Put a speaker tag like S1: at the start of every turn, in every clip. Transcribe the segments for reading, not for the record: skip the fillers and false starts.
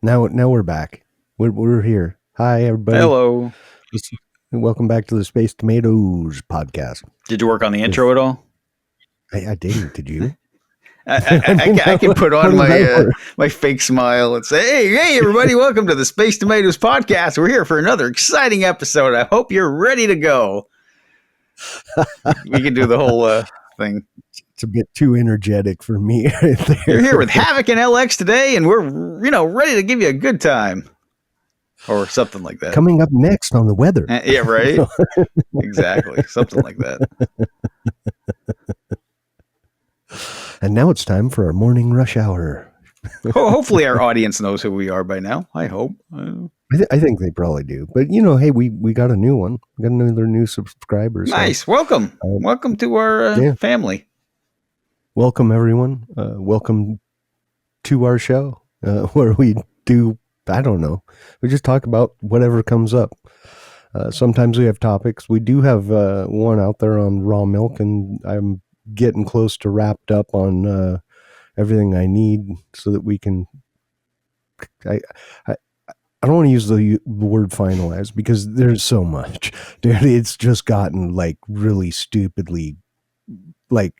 S1: Now we're back. We're here. Hi, everybody.
S2: Hello.
S1: Welcome back to the Space Tomatoes podcast.
S2: Did you work on the intro at all?
S1: I didn't. Did you?
S2: I can put on my fake smile and say, hey, everybody, welcome to the Space Tomatoes podcast. We're here for another exciting episode. I hope you're ready to go. We can do the whole thing.
S1: It's a bit too energetic for me. Right there.
S2: You're here with Havoc and LX today, and we're ready to give you a good time. Or something like that.
S1: Coming up next on the weather.
S2: Yeah, right? Exactly. Something like that.
S1: And now it's time for our morning rush hour.
S2: Hopefully our audience knows who we are by now. I hope.
S1: I think they probably do. But, hey, we got a new one. We got another new subscriber.
S2: Nice. So, welcome. Welcome to our family.
S1: Welcome, everyone. Welcome to our show where we do, I don't know, we just talk about whatever comes up. Sometimes we have topics. We do have one out there on raw milk, and I'm getting close to wrapped up on everything I need so that we can, I don't want to use the word finalize because there's so much. Dude, it's just gotten like really stupidly, like,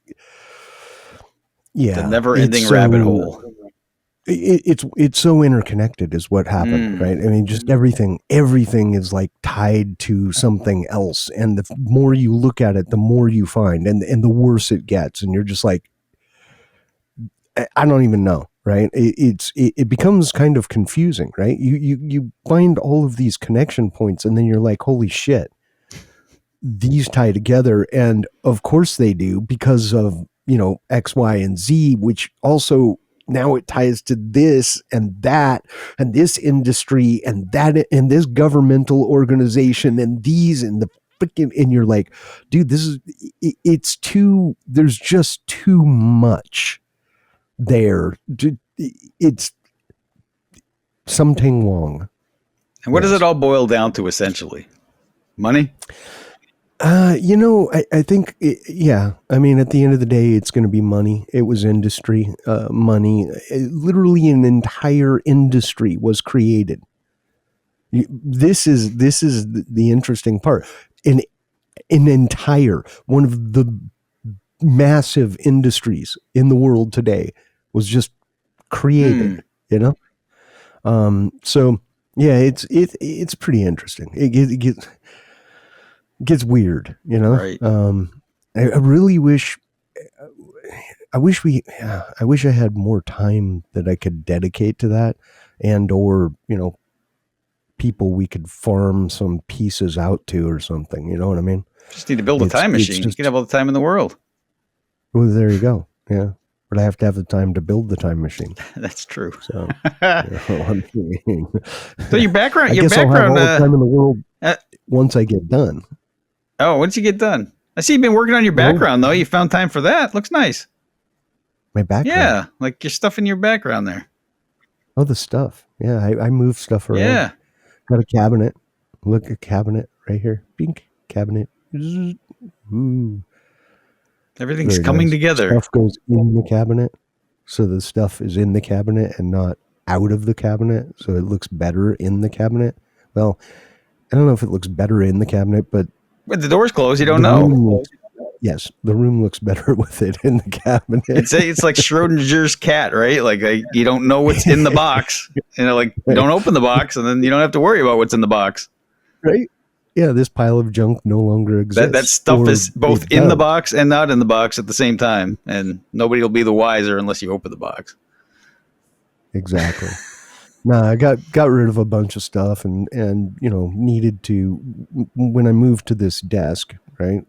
S1: yeah.
S2: The never-ending rabbit hole.
S1: It's so interconnected is what happened, right? I mean, just everything is like tied to something else. And the more you look at it, the more you find, and the worse it gets. And you're just like, I don't even know, right? It becomes kind of confusing, right? You find all of these connection points, and then you're like, holy shit, these tie together. And of course they do, because of, X, Y, and Z, which also now it ties to this and that and this industry and that and this governmental organization and these and the freaking, and you're like, dude, it's too, there's just too much there. It's something wrong.
S2: And what does it all boil down to essentially? Money?
S1: I think, I mean, at the end of the day, it's going to be money. It was industry, money. Literally an entire industry was created. This is the interesting part. An entire, one of the massive industries in the world today was just created, So yeah, it's pretty interesting. It gets weird,
S2: Right.
S1: I really wish I wish I had more time that I could dedicate to that, and or people we could farm some pieces out to or something, you know what I mean?
S2: Just need to build a time machine. You can have all the time in the world.
S1: Well, there you go. Yeah, but I have to have the time to build the time machine.
S2: That's true.
S1: So,
S2: so your background,
S1: I'll have all the time in the world once I get done.
S2: Oh, once you get done. I see you've been working on your background, though. You found time for that. Looks nice.
S1: My background?
S2: Yeah, like your stuff in your background there.
S1: Oh, the stuff. Yeah, I move stuff around.
S2: Yeah.
S1: Got a cabinet. Look, a cabinet right here. Bink, cabinet. Ooh.
S2: Everything's coming together.
S1: Stuff goes in the cabinet, so the stuff is in the cabinet and not out of the cabinet, so it looks better in the cabinet. Well, I don't know if it looks better in the cabinet, but
S2: with the doors closed, you don't know.
S1: Yes, the room looks better with it in the cabinet.
S2: It's like Schrodinger's cat, right? Like you don't know what's in the box. Like you don't open the box, and then you don't have to worry about what's in the box.
S1: Right? Yeah, this pile of junk no longer exists.
S2: That stuff is both in the box and not in the box at the same time, and nobody will be the wiser unless you open the box.
S1: Exactly. No, I got rid of a bunch of stuff and needed to, when I moved to this desk, right?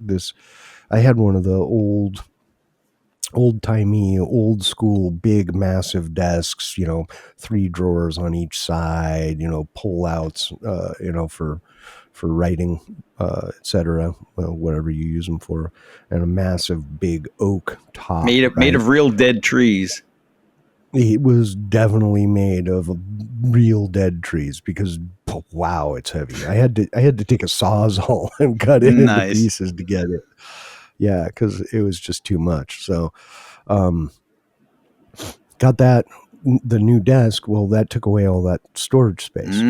S1: I had one of the old-timey, old school, big, massive desks, 3 drawers on each side, pull-outs, for writing, etc., whatever you use them for, and a massive, big oak top.
S2: Made of real dead trees.
S1: It was definitely made of real dead trees because wow, it's heavy. I had to take a sawzall and cut it into pieces to get it. Yeah, because it was just too much. So, got that. the new desk, well, that took away all that storage space,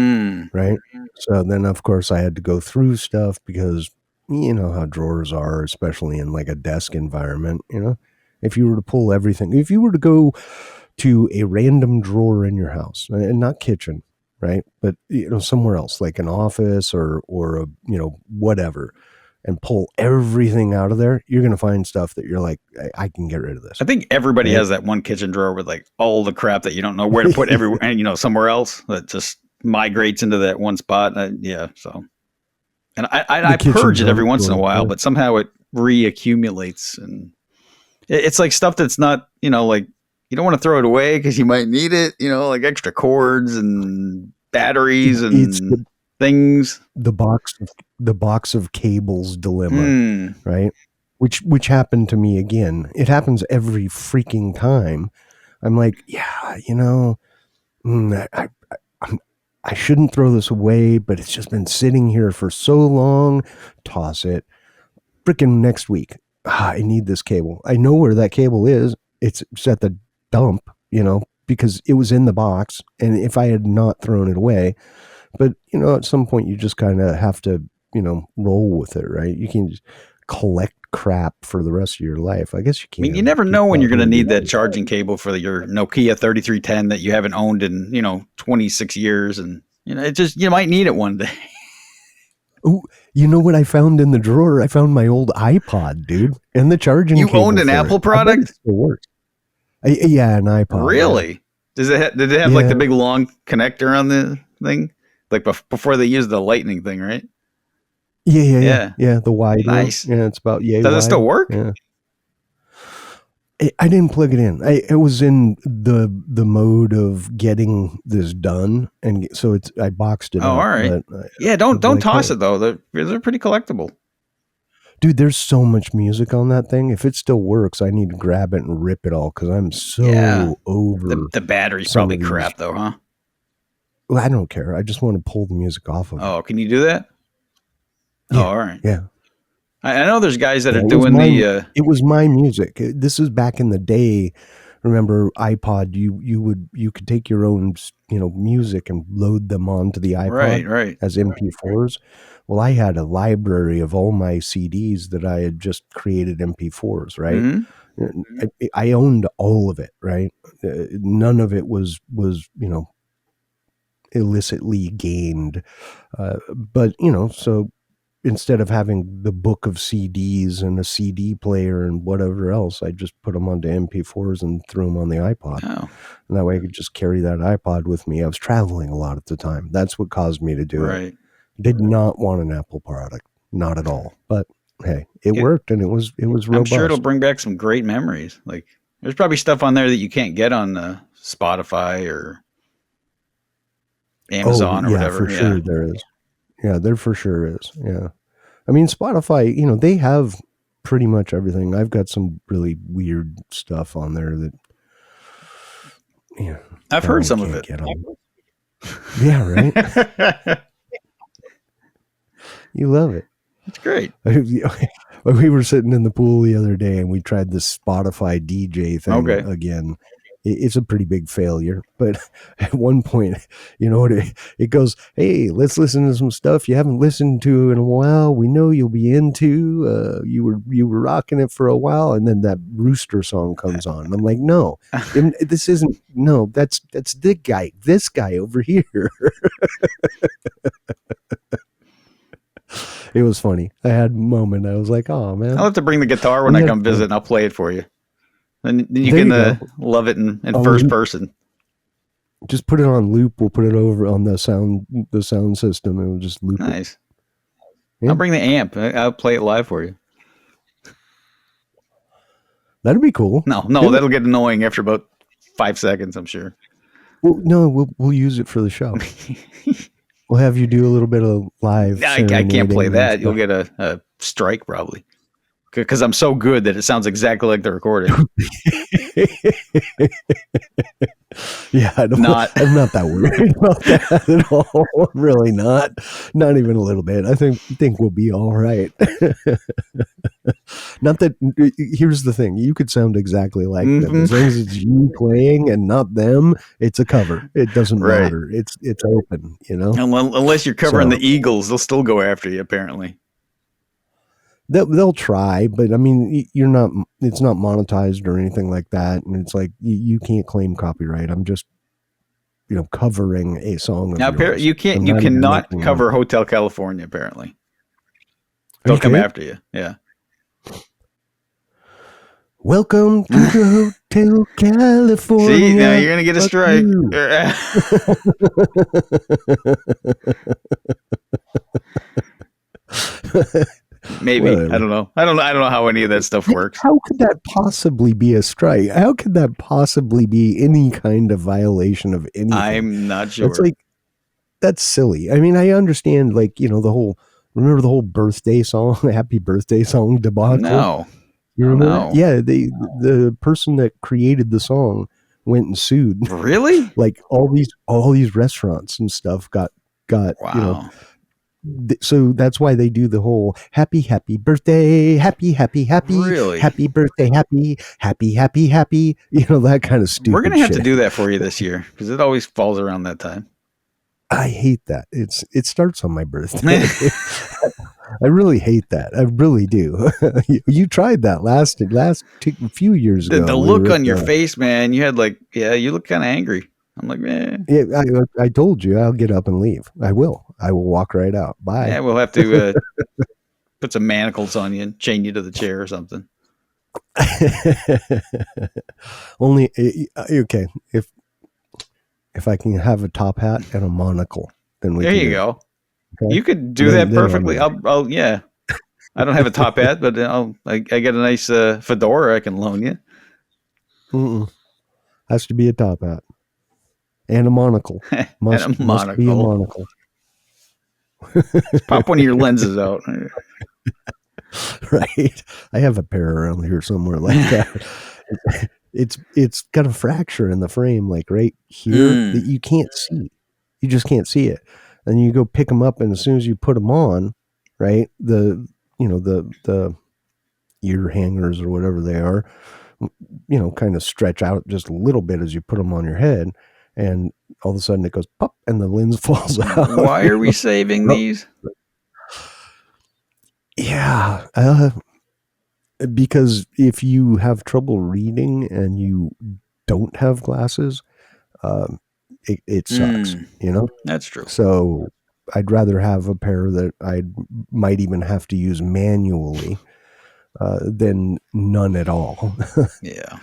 S1: right? So then, of course, I had to go through stuff because you know how drawers are, especially in like a desk environment. You know, if you were to pull everything, if you were to go to a random drawer in your house, and not kitchen, right, but you know somewhere else, like an office or a whatever, and pull everything out of there, you're going to find stuff that you're like, I can get rid of this.
S2: I think everybody has that one kitchen drawer with like all the crap that you don't know where to put everywhere, and somewhere else that just migrates into that one spot. Yeah. So, and I purge it every once in a while, but somehow it reaccumulates, and it's like stuff that's not, like you don't want to throw it away because you might need it, like extra cords and batteries and things.
S1: The box of cables dilemma, right? Which happened to me again. It happens every freaking time. I'm like, yeah, I shouldn't throw this away, but it's just been sitting here for so long. Toss it. Freaking next week. I need this cable. I know where that cable is. It's at the dump, because it was in the box. And if I had not thrown it away, but at some point you just kind of have to, roll with it, right? You can just collect crap for the rest of your life. I guess you can.
S2: I mean, you never know when you're going to need that charging cable for your Nokia 3310 that you haven't owned in, 26 years. And, you might need it one day.
S1: Oh, you know what I found in the drawer? I found my old iPod, dude, and the charging cable.
S2: You owned an Apple product?
S1: It still works. Yeah, an iPod.
S2: Really? Yeah. Did it have like the big long connector on the thing? Like before they used the lightning thing, right?
S1: Yeah. The wide
S2: nice.
S1: One. Yeah, it's about wide.
S2: Does it still work?
S1: Yeah. I didn't plug it in. I was in the mode of getting this done, and so I boxed it.
S2: Oh, all right. Don't toss it though. They're pretty collectible.
S1: Dude, there's so much music on that thing. If it still works, I need to grab it and rip it all because I'm so over.
S2: The battery's probably crap though, huh?
S1: Well, I don't care. I just want to pull the music off of it.
S2: Oh, can you do that?
S1: Yeah,
S2: all right.
S1: Yeah.
S2: I know there's guys that are doing
S1: It was my music. This is back in the day. Remember iPod? You could take your own music and load them onto the iPod,
S2: right,
S1: as MP4s. Well, I had a library of all my CDs that I had just created MP4s, right? Mm-hmm. I owned all of it, right? None of it was illicitly gained, but so. Instead of having the book of CDs and a CD player and whatever else, I just put them onto MP4s and threw them on the iPod.
S2: Oh.
S1: And that way I could just carry that iPod with me. I was traveling a lot at the time. That's what caused me to do it. Did not want an Apple product. Not at all. But hey, it worked and it was robust.
S2: I'm sure it'll bring back some great memories. Like there's probably stuff on there that you can't get on Spotify or Amazon or whatever.
S1: For sure there is. Yeah, there for sure is. Yeah. I mean, Spotify, they have pretty much everything. I've got some really weird stuff on there that,
S2: I've heard some of it.
S1: Yeah, right? You love it.
S2: It's great.
S1: We were sitting in the pool the other day and we tried this Spotify DJ thing again. It's a pretty big failure, but at one point, it goes, hey, let's listen to some stuff you haven't listened to in a while. We know you'll be into, you were rocking it for a while. And then that Rooster song comes on. And I'm like, no, this isn't, no, that's this guy over here. It was funny. I had a moment. I was like, oh man.
S2: I'll have to bring the guitar when I come visit and I'll play it for you. And you can love it in first person.
S1: Just put it on loop. We'll put it over on the sound system, and we'll just loop it.
S2: Nice. Yeah. I'll bring the amp. I'll play it live for you.
S1: That'd be cool.
S2: No, that'll get annoying after about 5 seconds, I'm sure.
S1: Well, no, we'll use it for the show. We'll have you do a little bit of live.
S2: I can't play that. You'll get a strike probably. Because I'm so good that it sounds exactly like the recording.
S1: Yeah, I'm not that worried about that at all. Really not even a little bit. I think we'll be all right. Not that, here's the thing, you could sound exactly like them. As long as it's you playing and not them, it's a cover. It doesn't matter. It's open, you know?
S2: Unless you're covering the Eagles, they'll still go after you, apparently.
S1: They'll try, but I mean, it's not monetized or anything like that. And it's like, you can't claim copyright. I'm just, covering a song of yours.
S2: You cannot cover Hotel California, apparently. They'll come after you. Yeah.
S1: Welcome to the Hotel California.
S2: See, now you're going to get a strike. Maybe. Whatever. I don't know. I don't know how any of that stuff works.
S1: How could that possibly be a strike? How could that possibly be any kind of violation of anything?
S2: I'm not sure.
S1: That's silly. I mean, I understand, remember the whole birthday song, happy birthday song debacle?
S2: No.
S1: You remember? No. Yeah, the person that created the song went and sued.
S2: Really?
S1: Like all these restaurants and stuff got
S2: wow.
S1: So that's why they do the whole happy birthday, happy
S2: really?
S1: Happy birthday, happy, that kind of stupid.
S2: We're gonna have to do that for you this year because it always falls around that time.
S1: I hate that. It starts on my birthday. I really hate that. I really do. You tried that last few years ago.
S2: The look on your face, man. You had you look kind of angry. I'm like, man.
S1: Yeah, I told you I'll get up and leave. I will walk right out. Bye.
S2: Yeah, we'll have to put some manacles on you and chain you to the chair or something.
S1: Only okay. If I can have a top hat and a monocle, then
S2: there you go. Okay? You could do that perfectly. I'll yeah. I don't have a top hat, but I get a nice fedora I can loan you.
S1: Has to be a top hat. And a monocle. Must be a monocle.
S2: Pop one of your lenses out.
S1: Right. I have a pair around here somewhere like that. It's got a fracture in the frame, like right here that you can't see. You just can't see it. And you go pick them up, and as soon as you put them on, right, the ear hangers or whatever they are, kind of stretch out just a little bit as you put them on your head. And all of a sudden it goes pop and the lens falls out.
S2: Why are we saving these?
S1: Yeah. Because if you have trouble reading and you don't have glasses, it sucks,
S2: That's true.
S1: So I'd rather have a pair that I might even have to use manually than none at all.
S2: Yeah.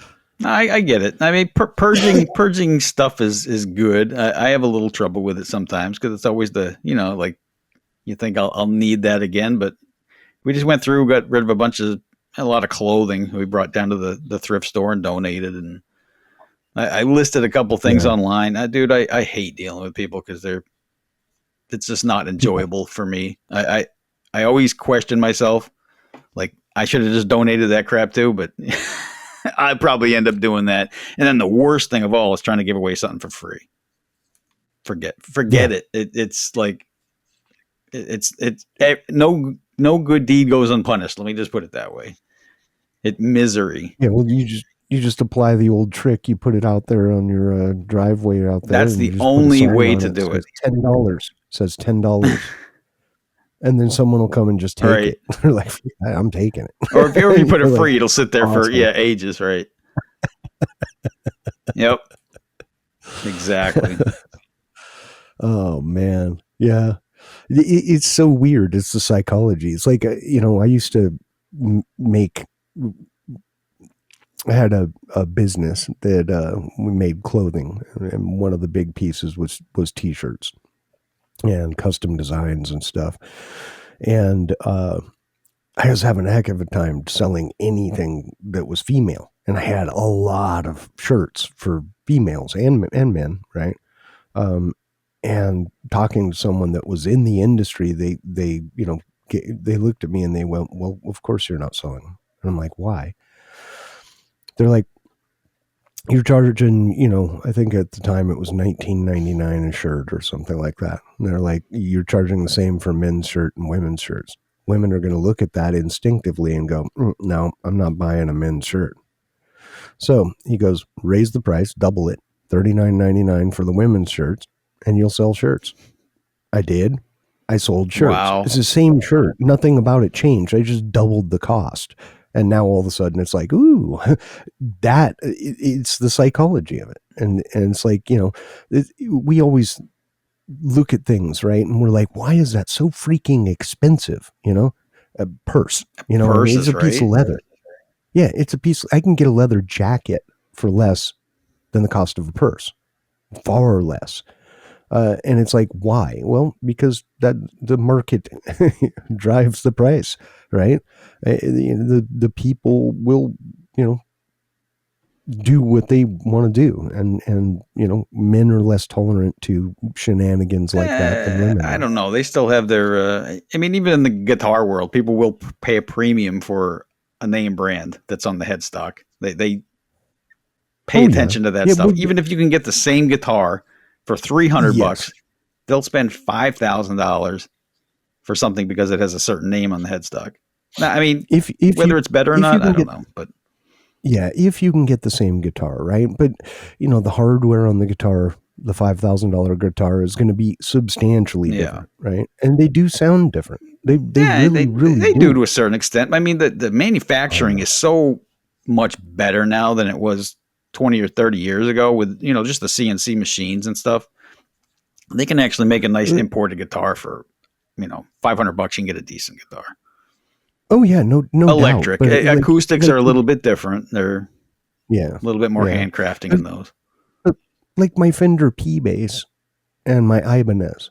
S2: I get it. I mean, purging stuff is good. I have a little trouble with it sometimes because it's always you think I'll need that again. But we just went through, got rid of a lot of clothing we brought down to the thrift store and donated. And I listed a couple things online. Dude, I hate dealing with people because it's just not enjoyable for me. I always question myself. Like I should have just donated that crap too, but I probably end up doing that. And then the worst thing of all is trying to give away something for free. Forget it. It's like, it's no good deed goes unpunished. Let me just put it that way. Misery.
S1: Yeah. Well, you just apply the old trick. You put it out there on your driveway out there.
S2: That's the only way to do it.
S1: $10. Says $10. And then someone will come and just take it. They're like, I'm taking it.
S2: Or if you put it free, it'll sit there for ages, right? Yep. Exactly.
S1: Oh man. Yeah. It's so weird. It's the psychology. It's like, I used to I had a business that we made clothing, and one of the big pieces was t-shirts and custom designs and stuff. And I was having a heck of a time selling anything that was female. And I had a lot of shirts for females and men, right? And talking to someone that was in the industry, they looked at me and they went, well, of course you're not selling them. And I'm like, why? They're like, you're charging, I think at the time it was $19.99 a shirt or something like that. And they're like, you're charging the same for men's shirt and women's shirts. women are going to look at that instinctively and go, no, I'm not buying a men's shirt. So he goes, raise the price, double it, $39.99 for the women's shirts, and you'll sell shirts. I did. I sold shirts.
S2: Wow.
S1: It's the same shirt. Nothing about it changed. I just doubled the cost. And now all of a sudden it's like, ooh, it's the psychology of it. And it's like, we always look at things, right? And we're like, why is that so freaking expensive? A purse, it's a piece of leather. Yeah, it's a piece. I can get a leather jacket for less than the cost of a purse, far less. And it's like, why? Well, because the market drives the price, right? The people will, do what they want to do, and men are less tolerant to shenanigans like that than women.
S2: I don't know. They still have their. Even in the guitar world, people will pay a premium for a name brand that's on the headstock. They pay attention to that stuff. Even if you can get the same guitar for $300, they'll spend $5,000 for something because it has a certain name on the headstock. Now, if whether it's better or not, I don't know. But
S1: yeah, if you can get the same guitar, right? But the hardware on the guitar, the $5,000 guitar, is going to be substantially different, right? And they do sound different. They really
S2: do to a certain extent. The manufacturing is so much better now than it was 20 or 30 years ago with, just the CNC machines and stuff. They can actually make a nice imported guitar for, $500 you can get a decent guitar.
S1: Oh yeah, no
S2: electric.
S1: Doubt.
S2: Acoustics are a little bit different. They're
S1: a
S2: little bit more handcrafting in those.
S1: Like my Fender P bass and my Ibanez.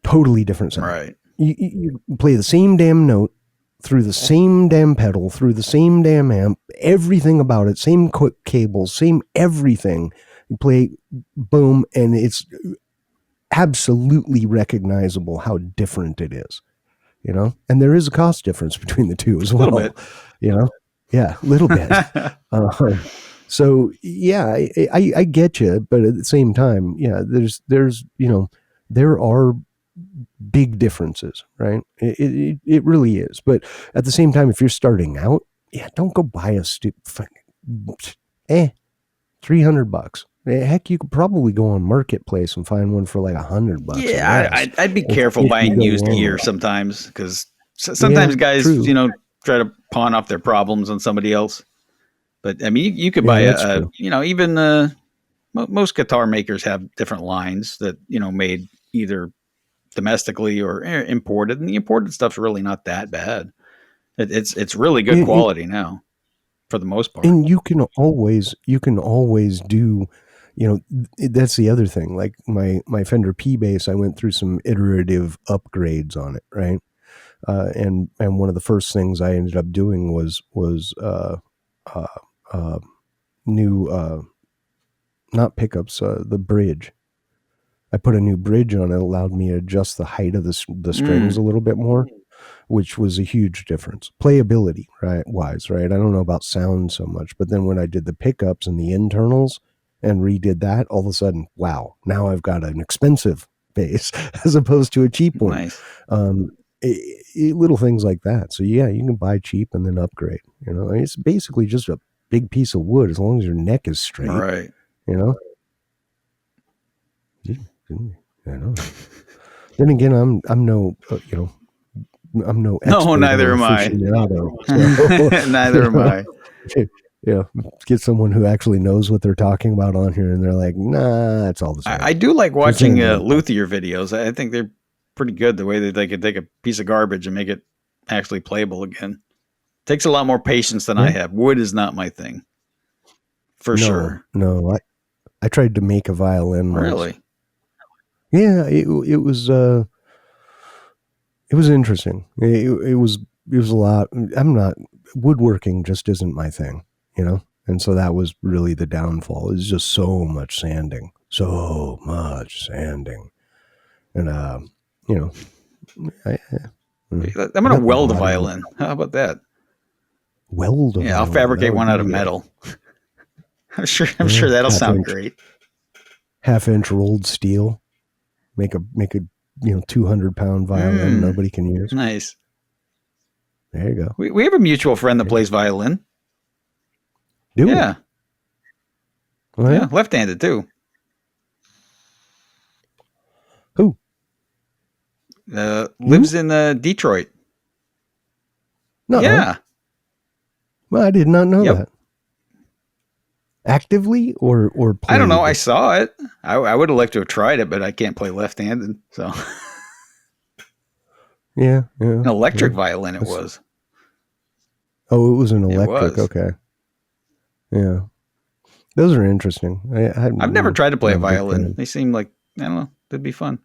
S1: Totally different sound.
S2: Right.
S1: You play the same damn note through the same damn pedal, through the same damn amp, everything about it, same cables, same everything. You play, boom, and it's absolutely recognizable how different it is, and there is a cost difference between the two as well,
S2: a little bit.
S1: Yeah, a little bit. So yeah, I get you, but at the same time, yeah, there's there are big differences, right? It really is. But at the same time, if you're starting out, don't go buy a $300. Heck, you could probably go on Marketplace and find one for like $100.
S2: Yeah, I'd be careful buying used gear sometimes, because sometimes guys, try to pawn off their problems on somebody else. But you could buy even most guitar makers have different lines that made either domestically or imported, and the imported stuff's really not that bad. It's really good quality now, for the most part.
S1: And you can always do. That's the other thing. Like my Fender P bass, I went through some iterative upgrades on it, right? And one of the first things I ended up doing was new not pickups, the bridge. I put a new bridge on it, allowed me to adjust the height of the strings a little bit more, which was a huge difference. Playability, right? I don't know about sound so much, but then when I did the pickups and the internals and redid that, all of a sudden, wow, now I've got an expensive bass as opposed to a cheap one.
S2: Nice.
S1: Little things like that. So yeah, you can buy cheap and then upgrade. It's basically just a big piece of wood as long as your neck is straight.
S2: Right.
S1: I know. Then again, I'm no I'm no expert.
S2: No, neither am I. So, neither am I.
S1: Get someone who actually knows what they're talking about on here, and they're like, nah, it's all the same.
S2: I do like watching luthier videos. I think they're pretty good, the way that they could take a piece of garbage and make it actually playable again. Takes a lot more patience than I have. Wood is not my thing, for sure.
S1: No, I tried to make a violin once.
S2: Really?
S1: Yeah, it was interesting. It was a lot. Woodworking just isn't my thing, and so that was really the downfall. It's just so much sanding, and I'm
S2: gonna weld a violin. How about that?
S1: Weld a violin?
S2: I'll fabricate one out of metal. I'm sure that'll sound great.
S1: Half-inch rolled steel. Make a 200-pound violin nobody can use.
S2: Nice.
S1: There you go.
S2: We have a mutual friend that plays violin.
S1: Do
S2: yeah.
S1: Oh,
S2: Yeah, left-handed too.
S1: Who?
S2: Lives in Detroit.
S1: No.
S2: Yeah.
S1: Well, I did not know
S2: Yep.
S1: that. Actively or played?
S2: I don't know. I saw it. I would have liked to have tried it, but I can't play left-handed. So
S1: Yeah.
S2: an electric violin it was.
S1: Oh, it was an electric.
S2: was.
S1: Okay. Yeah. Those are interesting.
S2: I've never tried to play a violin. They seem like, I don't know, they'd be fun.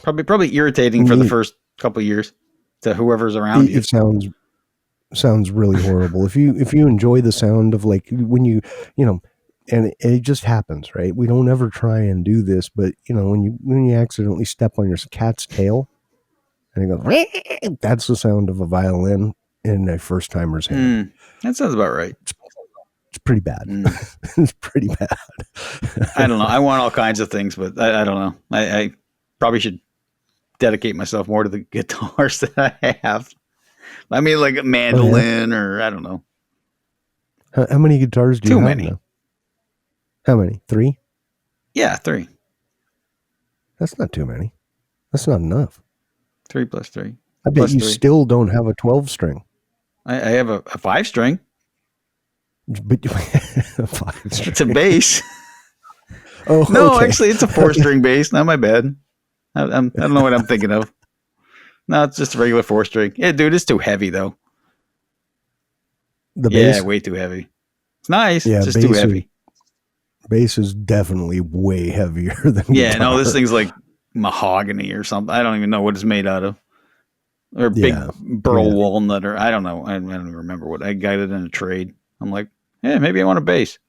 S2: Probably irritating for the first couple of years to whoever's around you.
S1: It sounds really horrible. If you enjoy the sound of like when you and it just happens, right? We don't ever try and do this, but when you accidentally step on your cat's tail and it goes, that's the sound of a violin in a first timer's hand.
S2: That sounds about right.
S1: It's pretty bad. It's pretty bad.
S2: I don't know. I want all kinds of things, but I don't know. I probably should dedicate myself more to the guitars that I have. I mean, like a mandolin or I don't know.
S1: How many guitars do you have?
S2: Too many.
S1: Now? How many? 3?
S2: Yeah, 3.
S1: That's not too many. That's not enough.
S2: 3 plus 3.
S1: I bet you still don't have a 12-string.
S2: I have a 5-string.
S1: But a 5-string.
S2: It's a bass.
S1: Oh,
S2: no,
S1: okay.
S2: Actually, it's a 4-string bass. Not my bad. I don't know what I'm thinking of. No, it's just a regular 4-string. Yeah, dude, it's too heavy though.
S1: The bass?
S2: Yeah, way too heavy. It's nice.
S1: Yeah,
S2: it's just too heavy.
S1: Bass is definitely way heavier than guitar.
S2: No, this thing's like mahogany or something. I don't even know what it's made out of. Or big burl walnut, or I don't know. I don't even remember what. I got it in a trade. I'm like, yeah, maybe I want a bass.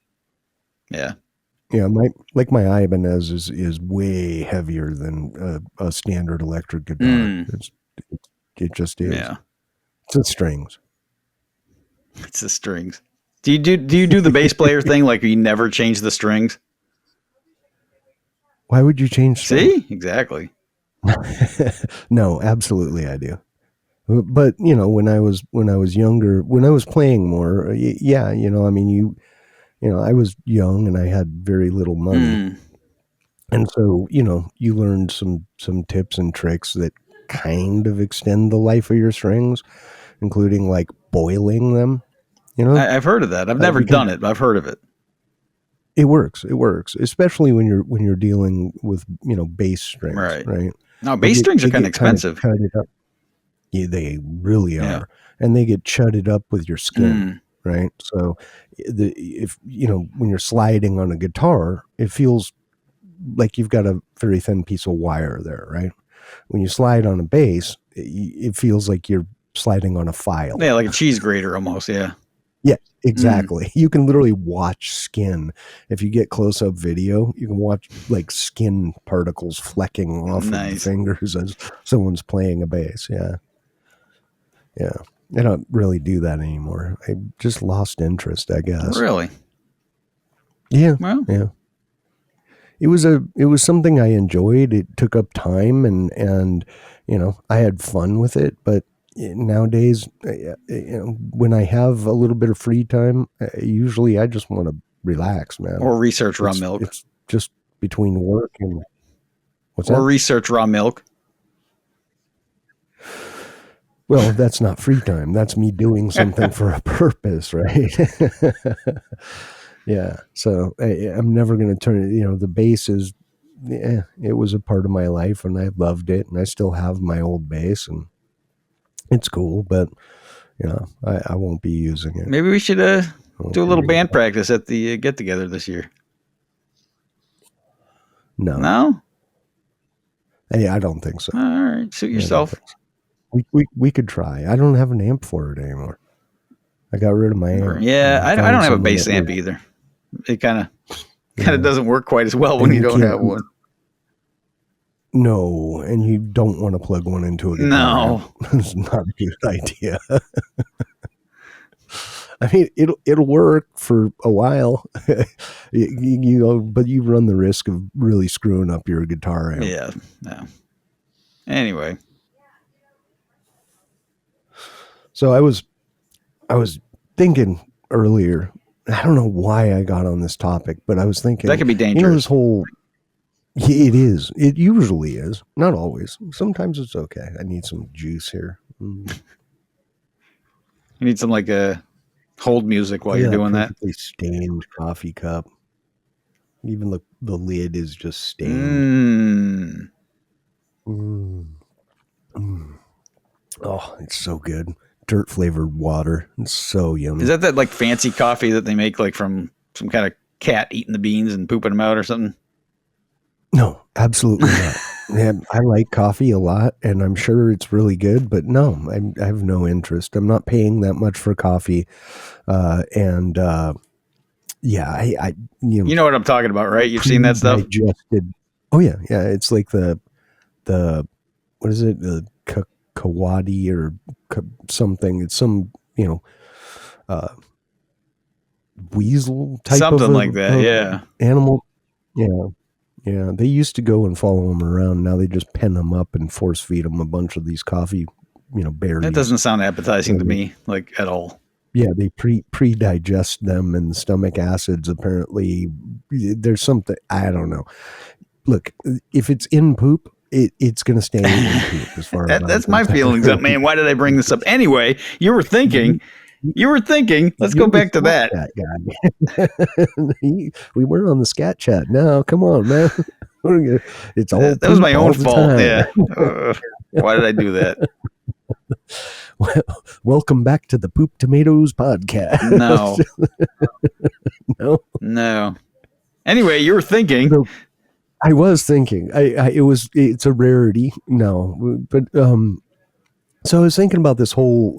S2: Yeah.
S1: Yeah, my Ibanez is way heavier than a standard electric guitar. It just is.
S2: Yeah.
S1: It's the strings.
S2: It's the strings. Do you do the bass player thing? Like you never change the strings?
S1: Why would you change strings?
S2: See? Exactly.
S1: No, absolutely I do. But, when I was younger, when I was playing more, I mean, I was young and I had very little money. And so, you learned some tips and tricks that kind of extend the life of your strings, including like boiling them.
S2: I've heard of that. I've never done it, but I've heard of it.
S1: It works, especially when you're dealing with, bass strings, right?
S2: No, bass strings are kind of expensive.
S1: Yeah, they really are. And they get chudded up with your skin, right? So when you're sliding on a guitar, it feels like you've got a very thin piece of wire there, right? When you slide on a bass, it feels like you're sliding on a file.
S2: Yeah, like a cheese grater almost, yeah.
S1: Yeah, exactly. You can literally watch skin. If you get close-up video, you can watch like skin particles flecking off of the fingers as someone's playing a bass. Yeah. I don't really do that anymore. I just lost interest, I guess.
S2: Really?
S1: Yeah.
S2: Well.
S1: Yeah. It was something I enjoyed. It took up time and I had fun with it, but nowadays, when I have a little bit of free time, usually I just want to relax, man.
S2: Or research raw milk.
S1: It's just between work and what's
S2: that?
S1: Or
S2: research raw milk.
S1: Well, that's not free time. That's me doing something for a purpose, right? Yeah. So I'm never going to turn it, the bass is, it was a part of my life and I loved it. And I still have my old bass and it's cool, but I won't be using it.
S2: Maybe we should do a little band practice at the get together this year. No?
S1: Hey, I don't think so.
S2: All right. Suit yourself.
S1: We could try. I don't have an amp for it anymore. I got rid of my amp.
S2: Yeah, I don't have a bass amp either. It kind of doesn't work quite as well when you don't have one.
S1: No, and you don't want to plug one into a guitar.
S2: No.
S1: It's not a good idea. I mean, it'll work for a while, but you run the risk of really screwing up your guitar amp.
S2: Yeah. Anyway.
S1: So I was thinking earlier, I don't know why I got on this topic, but I was thinking
S2: that could be dangerous.
S1: This whole, it is. It usually is. Not always. Sometimes it's okay. I need some juice here.
S2: You need some like a hold music while you're doing that.
S1: Perfectly stained coffee cup. Even the lid is just stained. Oh, it's so good. Dirt flavored water. It's so yummy.
S2: Is that like fancy coffee that they make like from some kind of cat eating the beans and pooping them out or something?
S1: No, absolutely not. I like coffee a lot, and I'm sure it's really good, but no, I have no interest. I'm not paying that much for coffee. Yeah,
S2: you know what I'm talking about, right? You've seen that stuff?
S1: Digested. Oh yeah. It's like the what is it? The Kawadi or something. It's some weasel type
S2: something like that. Yeah,
S1: animal. Yeah. They used to go and follow them around. Now they just pen them up and force feed them a bunch of these coffee, berries.
S2: That doesn't sound appetizing to me, like at all.
S1: Yeah, they pre-digest them, and the stomach acids, apparently there's something, I don't know. Look, if it's in poop, it's going to stay in poop as far as
S2: that's my feelings up, man. Why did I bring this up? Anyway, you were thinking, let's go back to that.
S1: We were on the scat chat. No, come on, man. It's all
S2: that was my own fault. Yeah. Why did I do that?
S1: Well, welcome back to the Poop Tomatoes podcast. No.
S2: Anyway, you were thinking.
S1: I was thinking. It's a rarity. No, but so I was thinking about this whole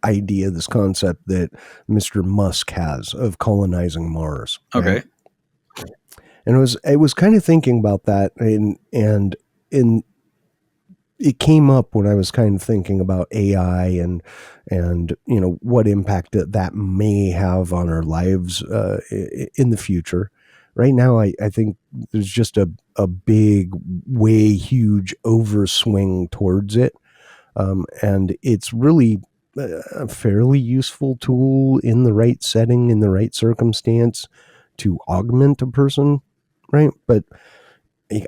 S1: idea, this concept that Mr. Musk has of colonizing Mars.
S2: Okay.
S1: Right? And I was kind of thinking about that, and it came up when I was kind of thinking about AI and what impact that may have on our lives in the future. Right now, I think there's just a big, way huge overswing towards it, and it's really a fairly useful tool in the right setting, in the right circumstance, to augment a person, right? But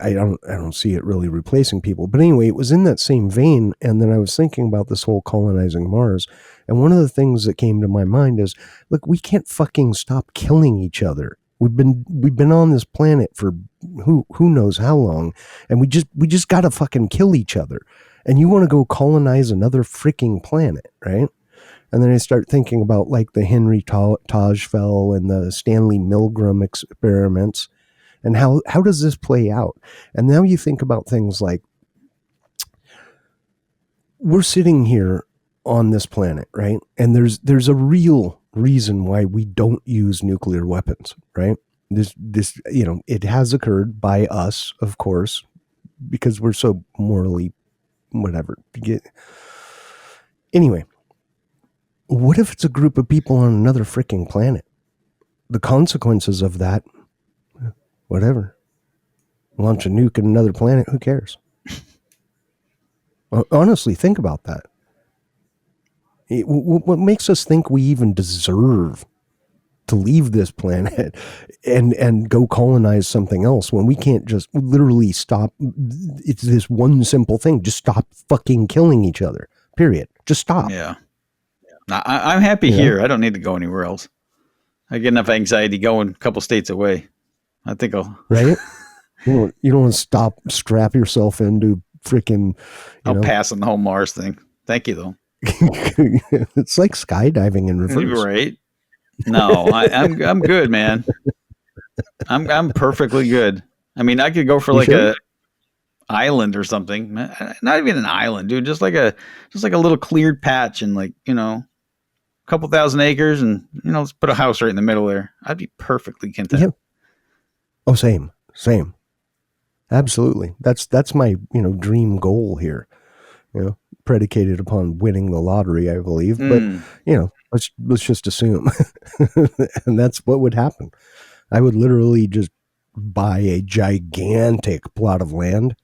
S1: I don't see it really replacing people. But anyway, it was in that same vein. And then I was thinking about this whole colonizing Mars. And one of the things that came to my mind is, look, we can't fucking stop killing each other. We've been on this planet for who knows how long. And we just got to fucking kill each other. And you want to go colonize another freaking planet, right? And then I start thinking about like the Henry Tajfel and the Stanley Milgram experiments. And how does this play out? And now you think about things like, we're sitting here on this planet, right? And there's a real reason why we don't use nuclear weapons, right? This it has occurred by us, of course, because we're so morally whatever. Anyway, what if it's a group of people on another freaking planet? The consequences of that, whatever. Launch a nuke in another planet, who cares? Honestly, think about that. What makes us think we even deserve to leave this planet and go colonize something else when we can't just literally stop? It's this one simple thing. Just stop fucking killing each other. Period. Just stop.
S2: Yeah. I'm happy here. I don't need to go anywhere else. I get enough anxiety going a couple states away. I think I'll...
S1: Right? You don't want to strap yourself into freaking...
S2: I'll pass on the whole Mars thing. Thank you, though.
S1: It's like skydiving in reverse.
S2: Right? No, I'm good, man. I'm perfectly good. I mean, I could go for a island or something. Not even an island, dude. Just like a little cleared patch and a couple thousand acres, and let's put a house right in the middle there. I'd be perfectly content.
S1: Yeah. Oh, same. Absolutely. That's my dream goal here. Predicated upon winning the lottery, I believe. But let's just assume, and that's what would happen. I would literally just buy a gigantic plot of land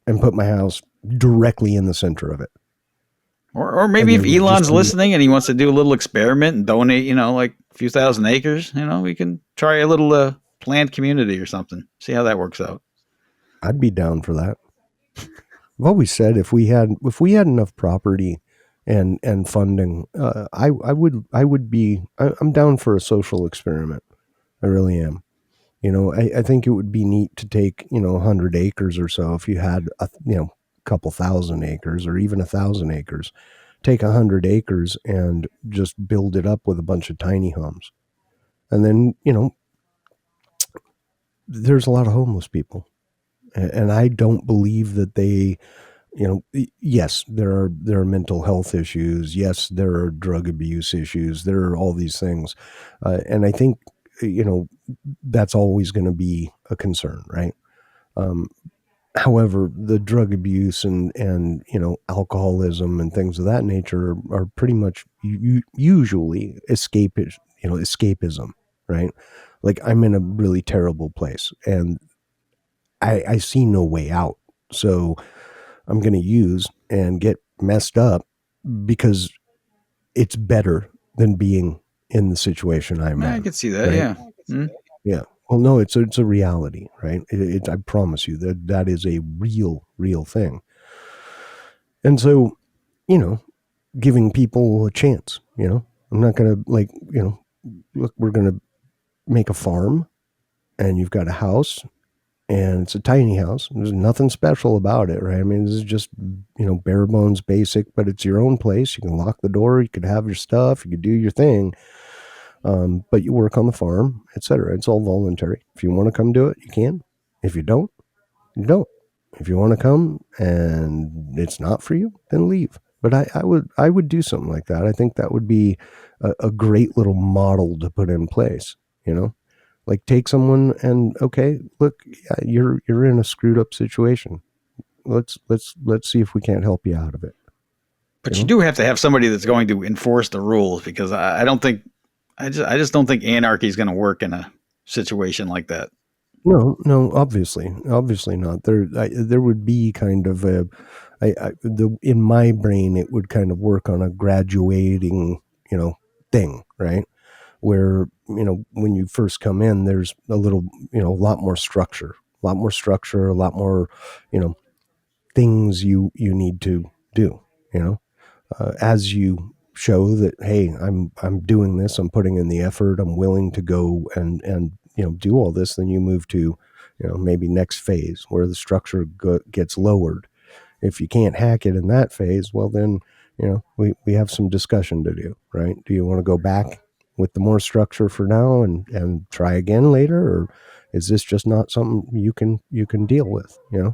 S1: and put my house directly in the center of it.
S2: Or maybe if Elon's listening and he wants to do a little experiment and donate, like a few thousand acres, we can try a little planned community or something. See how that works out.
S1: I'd be down for that. I've always said if we had enough property and funding, I'm down for a social experiment. I really am. I think it would be neat to take 100 acres or so. If you had a couple thousand acres or even 1,000 acres, take 100 acres and just build it up with a bunch of tiny homes, and then there's a lot of homeless people, and I don't believe that they. Yes, there are mental health issues. Yes, there are drug abuse issues. There are all these things, and I think that's always going to be a concern, right? However, the drug abuse and alcoholism and things of that nature are pretty much usually escapism, right? Like, I'm in a really terrible place and I see no way out, so I'm going to use and get messed up because it's better than being in the situation I'm in.
S2: I can see that, right? Yeah. Mm-hmm.
S1: Yeah. Well, no, it's a reality, right? I promise you that is a real thing. And so, giving people a chance, I'm not going to look, we're going to make a farm and you've got a house and it's a tiny house. There's nothing special about it, right? I mean, this is just, bare bones basic, but it's your own place. You can lock the door. You could have your stuff. You could do your thing. But you work on the farm, etc. It's all voluntary. If you want to come do it, you can. If you don't, you don't. If you want to come and it's not for you, then leave. But I would do something like that. I think that would be a great little model to put in place. Like, take someone and, okay, look, you're in a screwed up situation. Let's see if we can't help you out of it.
S2: But you do have to have somebody that's going to enforce the rules, because I just don't think anarchy is going to work in a situation like that.
S1: No, obviously not. There would be kind of in my brain, it would kind of work on a graduating, thing, right? Where, when you first come in, there's a little, a lot more structure, a lot more, things you need to do, as you show that, hey, I'm doing this, I'm putting in the effort, I'm willing to go and do all this, then you move to maybe next phase where the structure gets lowered. If you can't hack it in that phase, well, then we have some discussion to do, right? Do you want to go back with the more structure for now and try again later, or is this just not something you can deal with?
S2: Yeah.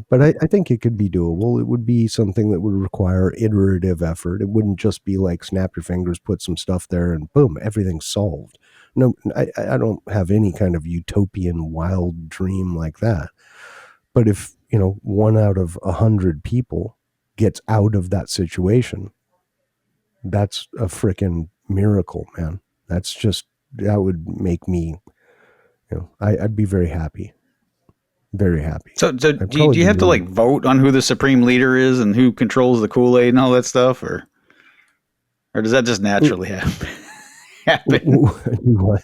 S1: But I think it could be doable. It would be something that would require iterative effort. It wouldn't just be like snap your fingers, put some stuff there, and boom, everything's solved. No, I don't have any kind of utopian wild dream like that. But if, 1 out of 100 people gets out of that situation, that's a freaking miracle, man. That would make me, I'd be very happy. Very happy.
S2: So do you have to vote on who the supreme leader is and who controls the Kool-Aid and all that stuff, or does that just naturally happen?
S1: What?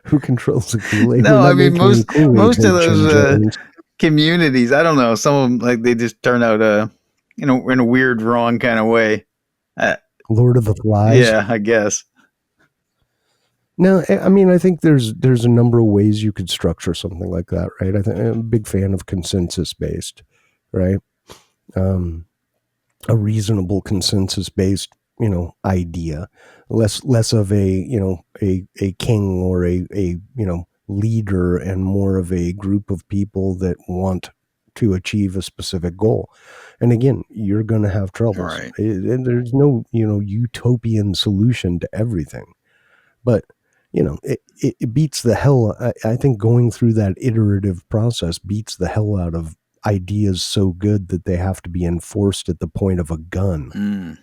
S1: Who controls the Kool-Aid?
S2: No, I mean, most of those communities, I don't know, some of them, they just turn out in a weird, wrong kind of way.
S1: Lord of the Flies.
S2: Yeah, I guess.
S1: No, I mean, I think there's a number of ways you could structure something like that, right? I'm a big fan of consensus-based, right? A reasonable consensus-based, idea, less of a king or a leader, and more of a group of people that want to achieve a specific goal. And again, you're going to have troubles.
S2: Right.
S1: There's no, utopian solution to everything, but it beats the hell. I think going through that iterative process beats the hell out of ideas so good that they have to be enforced at the point of a gun.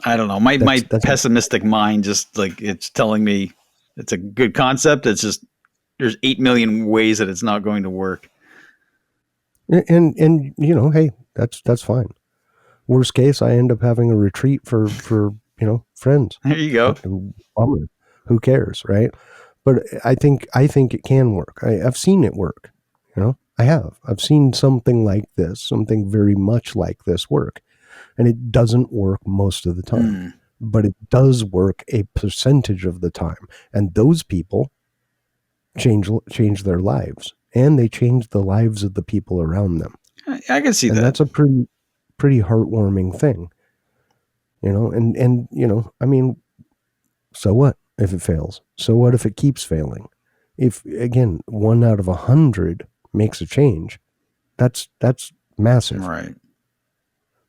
S2: I don't know. My pessimistic mind just it's telling me it's a good concept. It's just there's 8 million ways that it's not going to work.
S1: And hey, That's fine. Worst case, I end up having a retreat for friends.
S2: There you go.
S1: Bummer. Who cares, right? But I think it can work. I've seen it work. I have. I've seen something like this, something very much like this work, and it doesn't work most of the time, but it does work a percentage of the time, and those people change their lives, and they change the lives of the people around them.
S2: I can see that.
S1: And that's a pretty heartwarming thing, and I mean, so what if it fails? So what if it keeps failing? If, again, 1 out of 100 makes a change, that's massive.
S2: Right.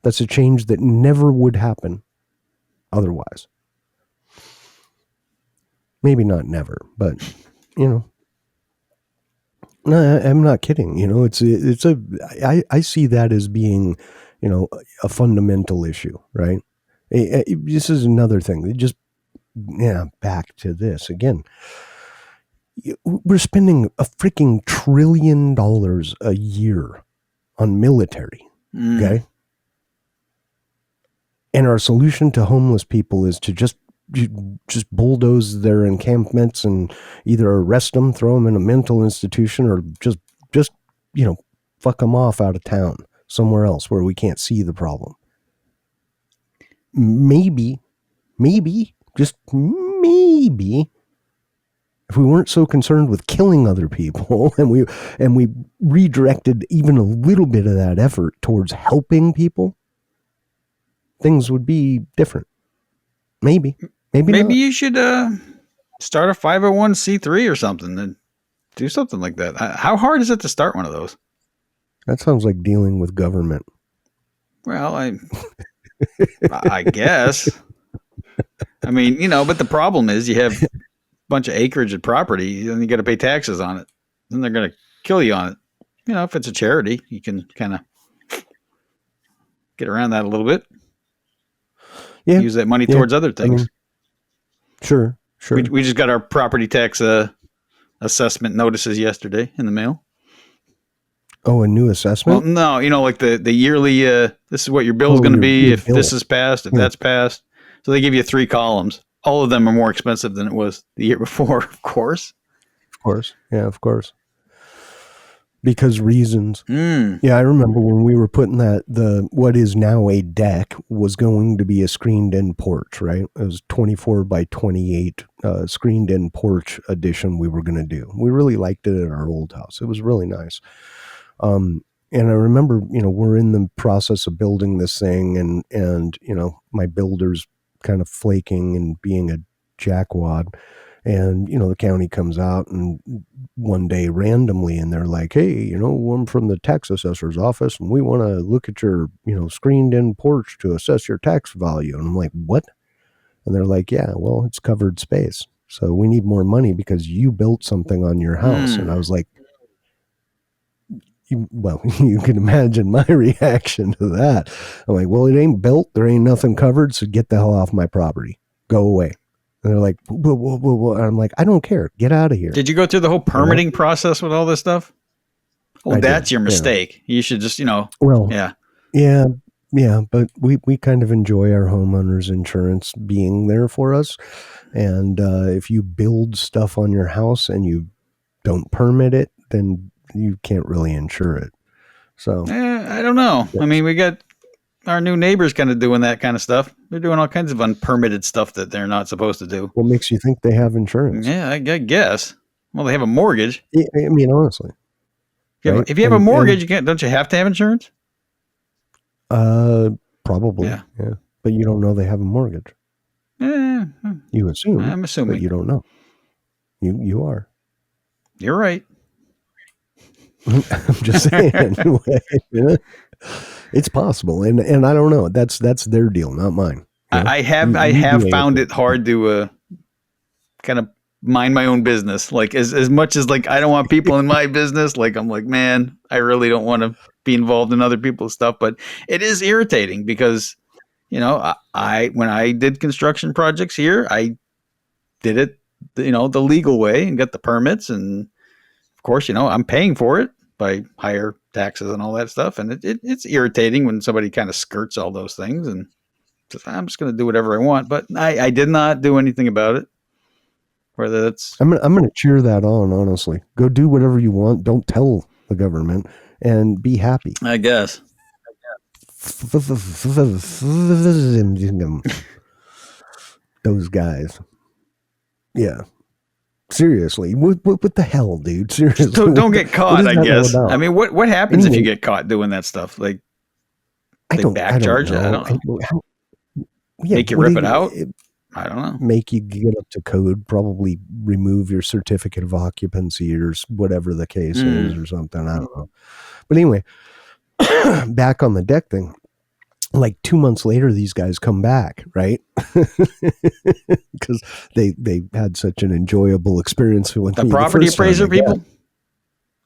S1: That's a change that never would happen otherwise. Maybe not never, but no, I'm not kidding. I see that as being, a fundamental issue, right? This is another thing. Back to this again. We're spending a freaking $1 trillion a year on military. Okay. And our solution to homeless people is to just bulldoze their encampments and either arrest them, throw them in a mental institution, or just fuck them off out of town somewhere else where we can't see the problem. Maybe, just maybe, if we weren't so concerned with killing other people and we redirected even a little bit of that effort towards helping people, things would be different. Maybe not.
S2: You should start a 501c3 or something and do something like that. How hard is it to start one of those?
S1: That sounds like dealing with government.
S2: Well, I guess. I mean, but the problem is you have a bunch of acreage and property, and you got to pay taxes on it. Then they're going to kill you on it. If it's a charity, you can kind of get around that a little bit.
S1: Yeah.
S2: Use that money towards other things.
S1: I mean, sure.
S2: We just got our property tax assessment notices yesterday in the mail.
S1: Oh, a new assessment?
S2: Well, no, like the yearly, this is what your bill is going to be if this is passed, if that's passed. So they give you 3 columns. All of them are more expensive than it was the year before, of course.
S1: Of course. Yeah, of course. Because reasons. Yeah, I remember when we were putting what is now a deck was going to be a screened-in porch, right? It was 24 by 28 screened-in porch edition we were going to do. We really liked it at our old house. It was really nice. And I remember, we're in the process of building this thing, and my builder's kind of flaking and being a jackwad. And, the county comes out and one day randomly, and they're like, hey, I'm from the tax assessor's office, and we want to look at your, screened in porch to assess your tax value. And I'm like, what? And they're like, yeah, well, it's covered space. So we need more money because you built something on your house. And I was like, you can imagine my reaction to that. I'm like, well, it ain't built. There ain't nothing covered. So get the hell off my property. Go away. And they're like, whoa. And I'm like, I don't care. Get out of here.
S2: Did you go through the whole permitting process with all this stuff? Well, that's your mistake. You should just,
S1: Well, yeah. But we kind of enjoy our homeowners insurance being there for us. And if you build stuff on your house and you don't permit it, then you can't really insure it. So
S2: I don't know. I mean, we got our new neighbors kind of doing that kind of stuff. They're doing all kinds of unpermitted stuff that they're not supposed to do.
S1: What makes you think they have insurance?
S2: Yeah, I guess. Well, they have a mortgage.
S1: I mean, honestly.
S2: If you have a mortgage, don't you have to have insurance?
S1: Probably.
S2: Yeah.
S1: But you don't know they have a mortgage. You assume.
S2: I'm assuming.
S1: But you don't know. You are.
S2: You're right.
S1: I'm just saying. It's possible, and I don't know. That's their deal, not mine.
S2: I have found it hard to kind of mind my own business. Like as much as like I don't want people in my business. Like I'm like, man, I really don't want to be involved in other people's stuff. But it is irritating because I when I did construction projects here, I did it the legal way and got the permits, and of course I'm paying for it. by higher taxes and all that stuff. And it's irritating when somebody kind of skirts all those things and says, I'm just going to do whatever I want. But I did not do anything about it. Whether that's
S1: I'm gonna cheer that on, honestly. Go do whatever you want. Don't tell the government and be happy.
S2: I guess.
S1: Those guys. Yeah. Seriously. What the hell, dude? Seriously.
S2: Don't get caught, I guess. I mean, what happens if you get caught doing that stuff? Like, they back charge you? I don't know. Make you rip it out? I don't know.
S1: Make you get up to code, probably remove your certificate of occupancy or whatever the case is or something. I don't know. But anyway, back on the deck thing, like 2 months later, these guys come back, right? Because they had such an enjoyable experience with
S2: the property appraiser people.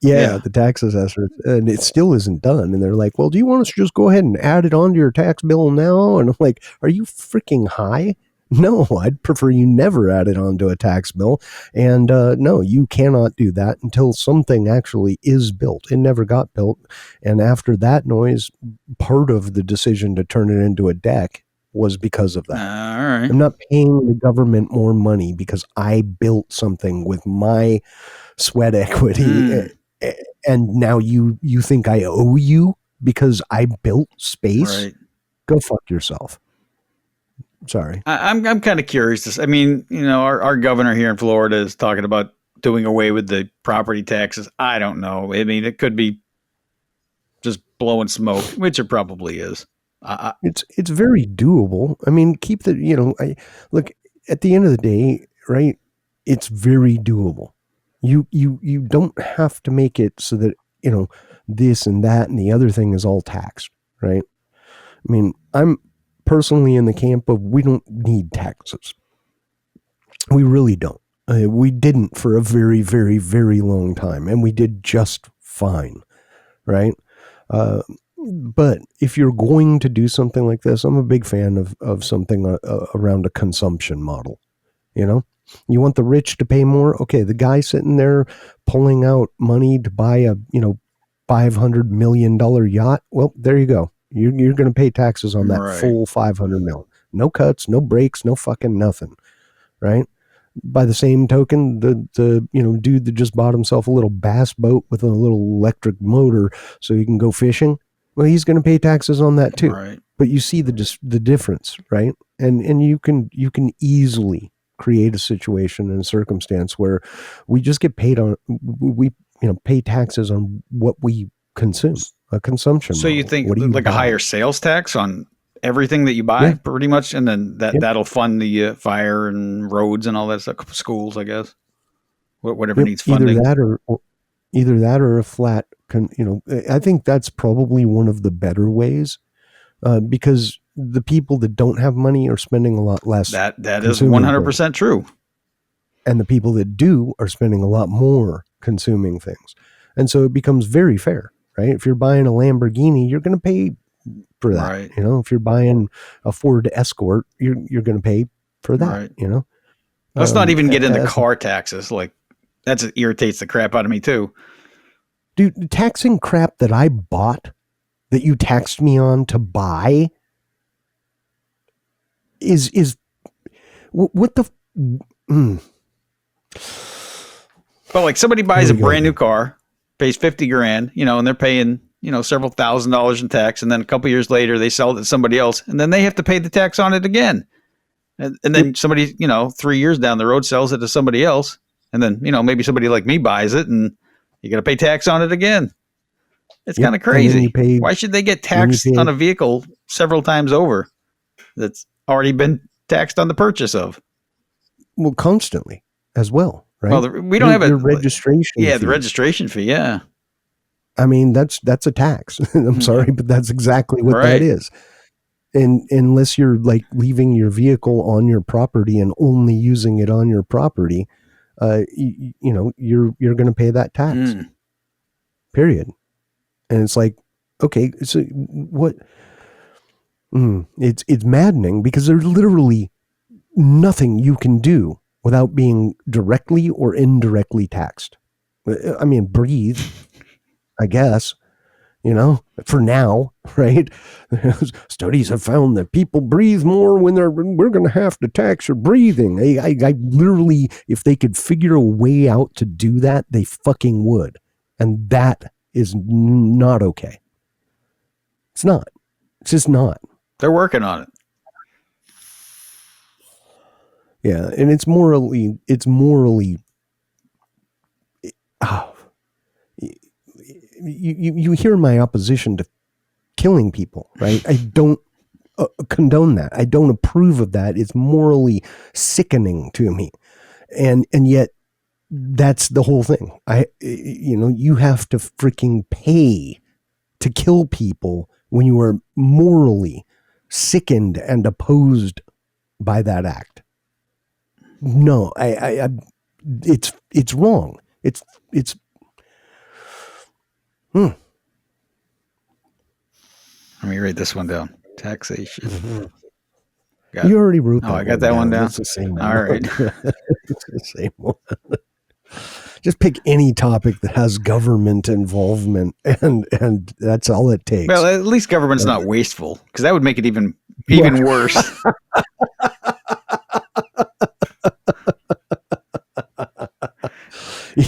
S1: Yeah, the tax assessor, and it still isn't done. And they're like, well, do you want us to just go ahead and add it onto your tax bill now? And I'm like, are you freaking high? No, I'd prefer you never add it onto a tax bill. And no, you cannot do that until something actually is built. It never got built. And after that noise, part of the decision to turn it into a deck was because of that.
S2: All right.
S1: I'm not paying the government more money because I built something with my sweat equity. And now you think I owe you because I built space?
S2: Right.
S1: Go fuck yourself. Sorry.
S2: I'm kind of curious. I mean, our governor here in Florida is talking about doing away with the property taxes. I don't know. I mean, it could be just blowing smoke, which it probably is.
S1: It's very doable. I mean, keep the, look, at the end of the day, right? It's very doable. You don't have to make it so that, this and that and the other thing is all taxed, right? I mean, I'm personally in the camp of we don't need taxes. We really don't. We didn't for a very, very, very long time, and we did just fine, right? But if you're going to do something like this, I'm a big fan of something around a consumption model. You want the rich to pay more? Okay, the guy sitting there pulling out money to buy a $500 million yacht. Well, there you go. You're going to pay taxes on that full 500 mil. No cuts, no breaks, no fucking nothing, right? By the same token, the dude that just bought himself a little bass boat with a little electric motor so he can go fishing, well, he's going to pay taxes on that too.
S2: Right.
S1: But you see the difference, right? And you can easily create a situation and a circumstance where we just get paid on pay taxes on what we consume. A consumption.
S2: So you think like a higher sales tax on everything that you buy, pretty much, and then that'll fund the fire and roads and all that stuff, schools, I guess, whatever needs funding.
S1: Either that or a flat. I think that's probably one of the better ways, because the people that don't have money are spending a lot less.
S2: That is 100% true.
S1: And the people that do are spending a lot more consuming things, and so it becomes very fair. Right? If you're buying a Lamborghini, you're going to pay for that.
S2: Right.
S1: If you're buying a Ford Escort, you're going to pay for that.
S2: Right. Let's not even get into car taxes. Like that irritates the crap out of me too.
S1: Dude, taxing crap that I bought, that you taxed me on to buy, is what the.
S2: But like somebody buys a brand new car. Pays $50,000, and they're paying, several $1,000s in tax. And then a couple years later, they sell it to somebody else and then they have to pay the tax on it again. And then somebody, 3 years down the road sells it to somebody else. And then, maybe somebody like me buys it and you got to pay tax on it again. It's kind of crazy. Why should they get taxed on a vehicle several times over that's already been taxed on the purchase of?
S1: Well, constantly as well. Right?
S2: Well, we don't have a
S1: registration.
S2: Yeah,
S1: fee.
S2: The registration fee. Yeah.
S1: I mean, that's a tax. I'm sorry, but that's exactly what that is. And unless you're like leaving your vehicle on your property and only using it on your property, you're going to pay that tax. Period. And it's like, okay, so what? It's maddening because there's literally nothing you can do without being directly or indirectly taxed. I mean, breathe, I guess, for now, right? Studies have found that people breathe more when we're going to have to tax your breathing. I literally, if they could figure a way out to do that, they fucking would. And that is not okay. It's not. It's just not.
S2: They're working on it.
S1: Yeah, and it's morally you hear my opposition to killing people, right? I don't condone that. I don't approve of that. It's morally sickening to me. And yet that's the whole thing. You have to freaking pay to kill people when you are morally sickened and opposed by that act. No, it's wrong. It's
S2: Let me write this one down. Taxation.
S1: Mm-hmm. You already wrote that.
S2: Oh, I got that one down.
S1: It's the same one.
S2: All right.
S1: It's the same one. Just pick any topic that has government involvement, and that's all it takes.
S2: Well, at least government's not wasteful, because that would make it even worse.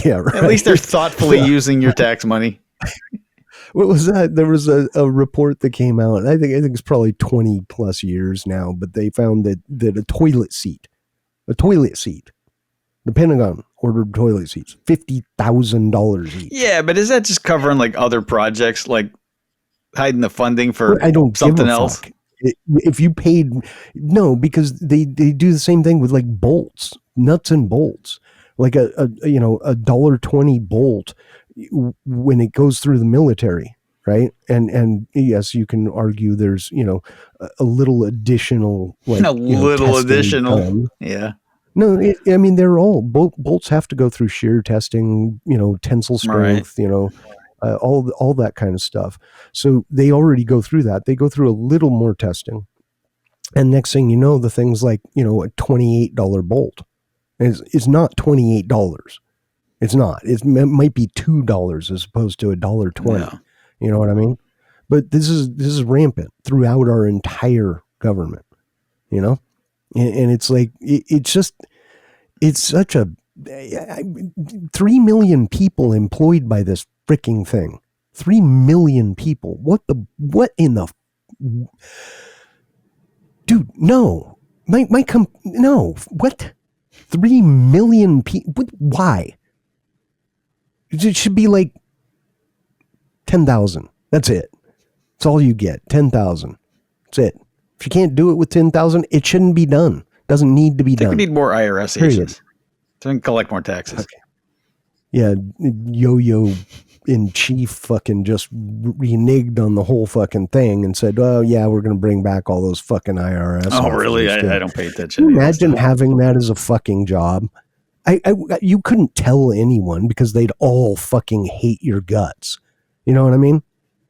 S1: Yeah, right.
S2: At least they're thoughtfully using your tax money.
S1: What was that? There was a report that came out. I think it's probably 20 plus years now, but they found that a toilet seat, the Pentagon ordered toilet seats, $50,000 each.
S2: Yeah, but is that just covering like other projects, like hiding the funding for something else?
S1: Fuck. If you paid, no, because they do the same thing with like bolts, nuts and bolts, like a $1.20 bolt when it goes through the military, right? And yes, you can argue there's a little additional, like
S2: additional, yeah.
S1: No, they're all bolts have to go through shear testing, tensile strength, right. All that kind of stuff. So they already go through that. They go through a little more testing. And next thing you know, the thing's like, a $28 bolt. It's not $28. It's not. It might be $2 as opposed to $1.20. Yeah. You know what I mean? But this is rampant throughout our entire government, and it's like, it's such a 3 million people employed by this freaking thing. 3 million people. What in the dude? No, no. What? 3 million people? Why? It should be like 10,000. That's it. That's all you get. 10,000. That's it. If you can't do it with 10,000, it shouldn't be done. Doesn't need to be done.
S2: We need more IRS agents to collect more taxes.
S1: Okay. Yeah, Yo-Yo in chief fucking just reneged on the whole fucking thing and said, "Oh yeah, we're going to bring back all those fucking IRS."
S2: Oh really? I don't pay attention.
S1: Can you imagine having that as a fucking job? You couldn't tell anyone because they'd all fucking hate your guts. You know what I mean?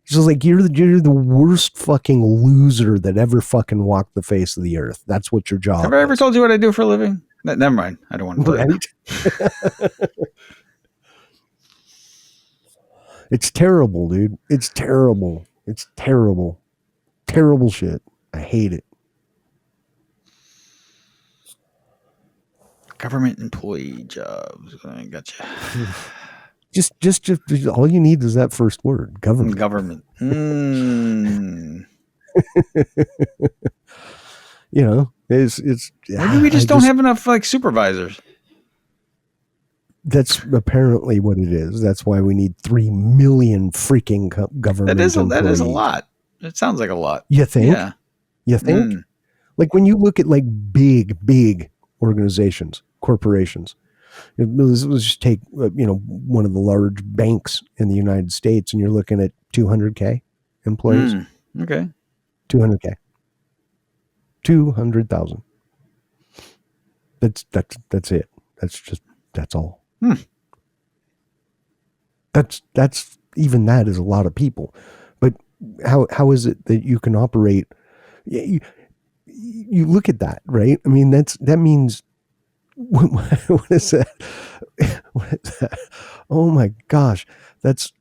S1: It's just like you're the worst fucking loser that ever fucking walked the face of the earth. That's what your job.
S2: Have I ever told you what I do for a living? Never mind. I don't want to.
S1: Right? It's terrible, dude. It's terrible. It's terrible. Terrible shit. I hate it.
S2: Government employee jobs. I gotcha.
S1: Just all you need is that first word, government.
S2: Government.
S1: It's
S2: maybe we just don't have enough like supervisors.
S1: That's apparently what it is. That's why we need 3 million freaking government employees.
S2: That is a lot. It sounds like a lot.
S1: You think?
S2: Yeah.
S1: You think? Like when you look at like big organizations, corporations, let's just take one of the large banks in the United States, and you're looking at 200K employees.
S2: Okay.
S1: 200K. 200,000. That's it. That's all. That's even that is a lot of people. But how is it that you can operate? You look at that, right? I mean, that means what is that? What is that? Oh my gosh, that's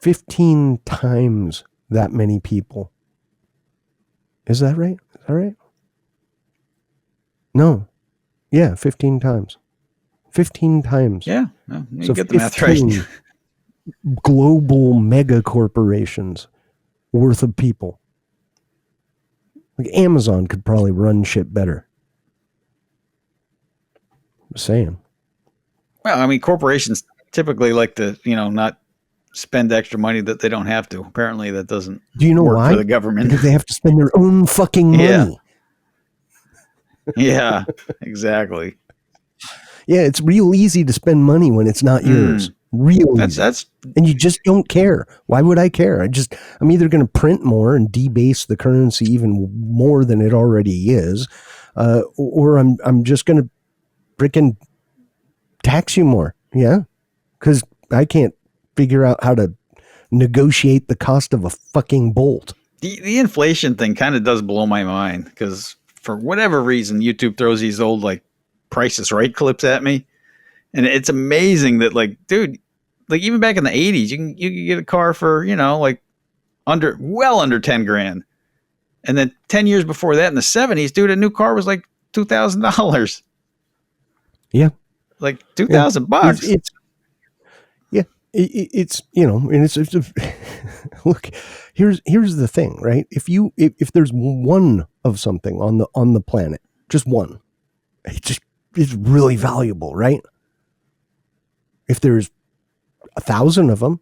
S1: 15 times that many people. Is that right? Is that right? No. Yeah, 15 times. 15 times.
S2: Yeah, well, you
S1: So
S2: get the math right.
S1: Global mega corporations worth of people. Like Amazon could probably run shit better. Just saying.
S2: Well, I mean, corporations typically like to, not spend extra money that they don't have to. Apparently, that doesn't work
S1: why?
S2: for the government.
S1: Because they have to spend their own fucking money.
S2: Yeah, exactly.
S1: Yeah, it's real easy to spend money when it's not yours. Real easy. And you just don't care. Why would I care? I'm either going to print more and debase the currency even more than it already is, or I'm just going to freaking tax you more. Yeah, because I can't figure out how to negotiate the cost of a fucking bolt.
S2: The inflation thing kind of does blow my mind because for whatever reason, YouTube throws these old like Price is Right clips at me, and it's amazing that like, dude, like even back in the 80s, you can get a car for well under 10 grand, and then 10 years before that in the 70s, dude, a new car was like $2,000.
S1: Yeah,
S2: like $2,000.
S1: It's look, here's the thing, right? If there's one of something on the planet, just one, it's really valuable, right? If there's 1,000 of them,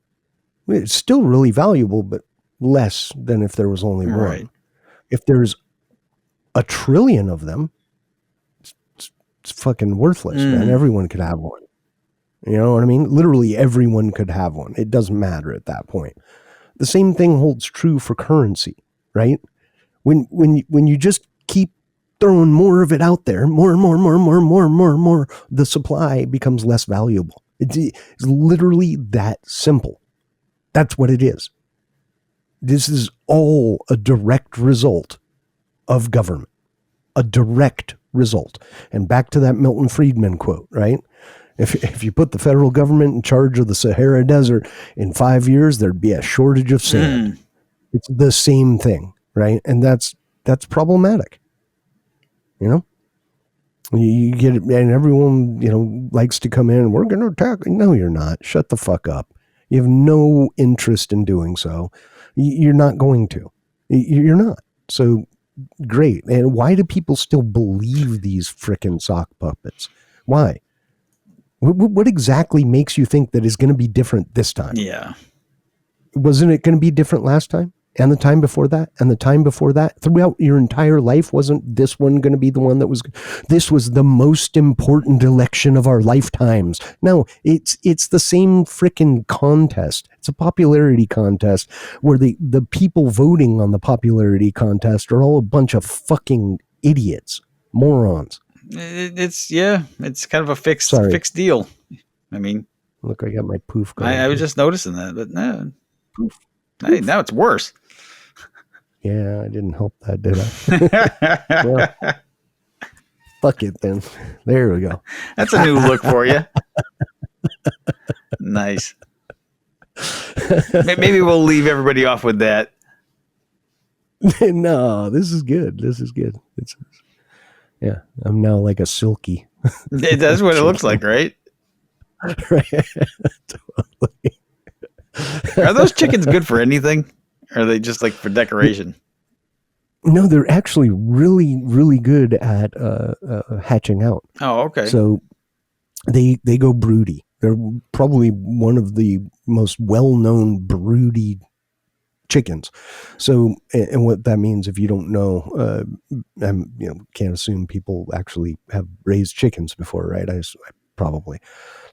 S1: it's still really valuable, but less than if there was only one.
S2: Right.
S1: If there's 1 trillion of them, it's fucking worthless, man. Everyone could have one. You know what I mean? Literally everyone could have one. It doesn't matter at that point. The same thing holds true for currency, right? When you just keep throwing more of it out there, more, the supply becomes less valuable. It's literally that simple. That's what it is. This is all a direct result of government. A direct result. And back to that Milton Friedman quote, right? If you put the federal government in charge of the Sahara Desert in 5 years, there'd be a shortage of sand. It's the same thing, right? And that's problematic. You know? You get it, and everyone, likes to come in and we're going to attack. No, you're not. Shut the fuck up. You have no interest in doing so. You're not going to. You're not. So great. And why do people still believe these frickin' sock puppets? Why? What exactly makes you think that is going to be different this time?
S2: Yeah.
S1: Wasn't it going to be different last time? And the time before that? And the time before that? Throughout your entire life, wasn't this one going to be the one that was... This was the most important election of our lifetimes. No, it's the same frickin' contest. It's a popularity contest where the people voting on the popularity contest are all a bunch of idiots. Morons.
S2: It's kind of a fixed deal. I mean,
S1: look, I got my poof going.
S2: I was just noticing that, but no, poof. Hey, now it's worse.
S1: Yeah, I didn't help that, did I? Well, fuck it then. There we go.
S2: That's a new look for you. Nice. Maybe we'll leave everybody off with that.
S1: No, this is good. Yeah, I'm now like a silky.
S2: That's what it looks like, right?
S1: Right. Totally.
S2: Are those chickens good for anything? Or are they just like for decoration?
S1: No, they're actually really, really good at hatching out.
S2: Oh, okay.
S1: So they go broody. They're probably one of the most well-known broody chickens. So, and what that means, if you don't know, can't assume people actually have raised chickens before, right? I probably.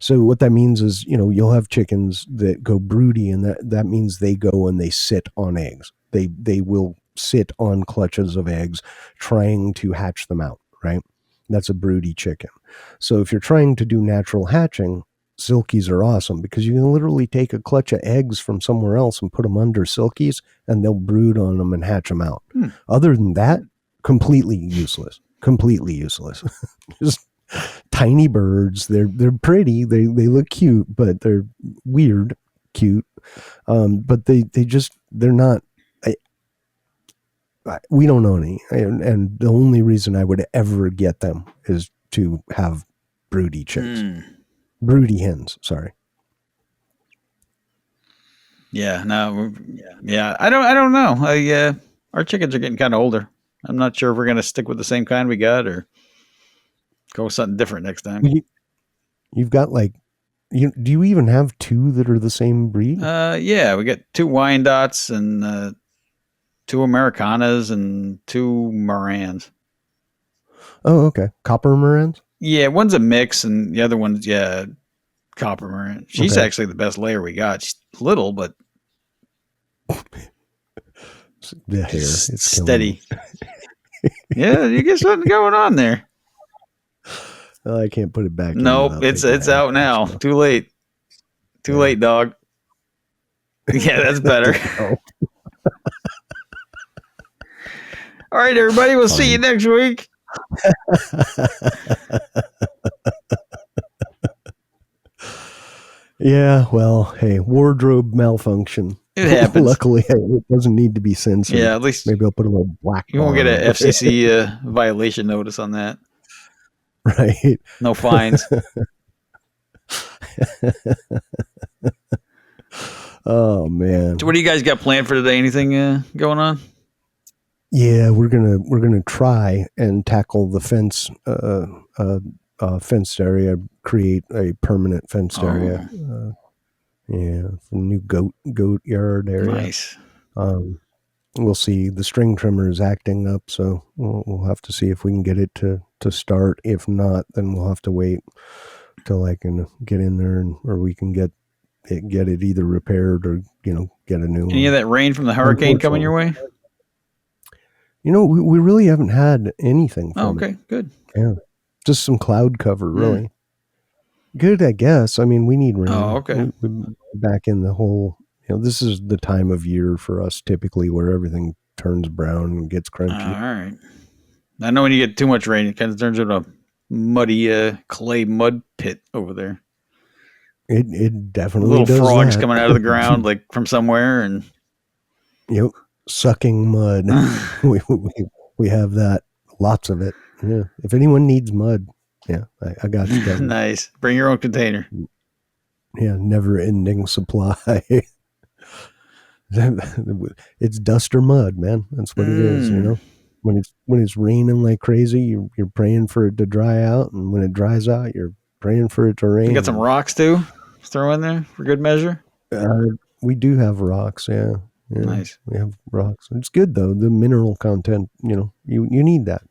S1: So what that means is, you'll have chickens that go broody, and that means they go and they sit on eggs. They will sit on clutches of eggs trying to hatch them out, right? That's a broody chicken. So if you're trying to do natural hatching, silkies are awesome because you can literally take a clutch of eggs from somewhere else and put them under silkies and they'll brood on them and hatch them out. Other than that, completely useless. Just tiny birds. They're pretty. They look cute, but they're weird, cute. But they're not. We don't own any, and the only reason I would ever get them is to have broody chicks, broody hens. Sorry.
S2: Yeah, no, yeah. I don't know. Our chickens are getting kind of older. I'm not sure if we're gonna stick with the same kind we got or go with something different next time.
S1: You've got like, do you even have two that are the same breed?
S2: Yeah, we got 2 Wyandottes and 2 Americanas and 2 Morans.
S1: Oh, okay. Copper Morans?
S2: Yeah, one's a mix and the other one's Copper Moran. She's actually the best layer we got. She's little, but
S1: the hair, it's
S2: steady. Yeah, you get something going on there.
S1: Oh, I can't put it back.
S2: Nope, it's out now. So. Too late. Too late, dog. Yeah, that's better. All right, everybody. We'll see you next week.
S1: Yeah, well, hey, wardrobe malfunction.
S2: It happens.
S1: Luckily, it doesn't need to be censored.
S2: Yeah, at least
S1: maybe I'll put a little black.
S2: You won't get an FCC violation notice on that.
S1: Right.
S2: No fines.
S1: Oh man.
S2: So what do you guys got planned for today? Anything going on?
S1: Yeah, we're gonna try and tackle the fenced area, create a permanent fenced area. New goat yard area.
S2: Nice.
S1: We'll see. The string trimmer is acting up, so we'll have to see if we can get it to start. If not, then we'll have to wait till I can get in there or we can get it either repaired or get a new one.
S2: Any of that rain from the hurricane coming your way?
S1: We really haven't had anything from
S2: okay, good.
S1: Yeah. Just some cloud cover, really. Good, I guess. I mean, we need rain.
S2: Oh, okay.
S1: We're back in the whole, this is the time of year for us typically where everything turns brown and gets crunchy.
S2: All right. I know when you get too much rain, it kind of turns into a muddy clay mud pit over there.
S1: It definitely
S2: little
S1: does
S2: frogs
S1: that.
S2: coming out of the ground like from somewhere and
S1: sucking mud. we have that, lots of it. Yeah. If anyone needs mud, I got you covered.
S2: Nice. Bring your own container.
S1: Yeah, never ending supply. It's dust or mud, man. That's what it is, When it's raining like crazy, you're praying for it to dry out, and when it dries out, you're praying for it to rain.
S2: You got some rocks too? Throw in there for good measure.
S1: We do have rocks, yeah.
S2: Nice.
S1: We have rocks. It's good though. The mineral content, you need that.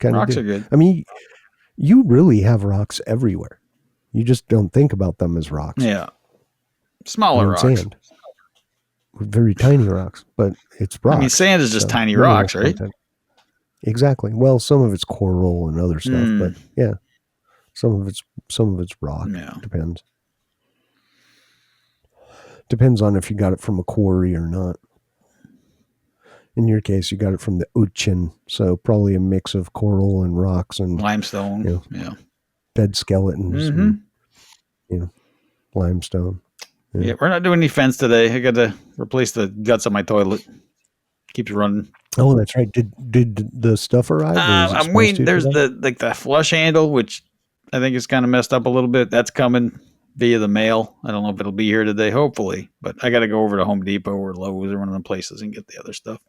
S2: Rocks are good.
S1: I mean, you really have rocks everywhere. You just don't think about them as rocks.
S2: Yeah. Smaller rocks.
S1: Sand. Very tiny rocks, but it's rocks.
S2: I mean, sand is just tiny rocks, right?
S1: Content. Exactly. Well, some of it's coral and other stuff, but yeah, some of it's rock.
S2: Yeah.
S1: Depends on if you got it from a quarry or not. In your case, you got it from the ocean, so probably a mix of coral and rocks and
S2: limestone.
S1: Dead skeletons. And, limestone.
S2: Yeah, we're not doing any fence today. I got to replace the guts of my toilet. Keeps running.
S1: Oh, that's right. Did the stuff arrive?
S2: I'm waiting. There's the flush handle, which I think is kind of messed up a little bit. That's coming via the mail. I don't know if it'll be here today, hopefully. But I got to go over to Home Depot or Lowe's or one of them places and get the other stuff.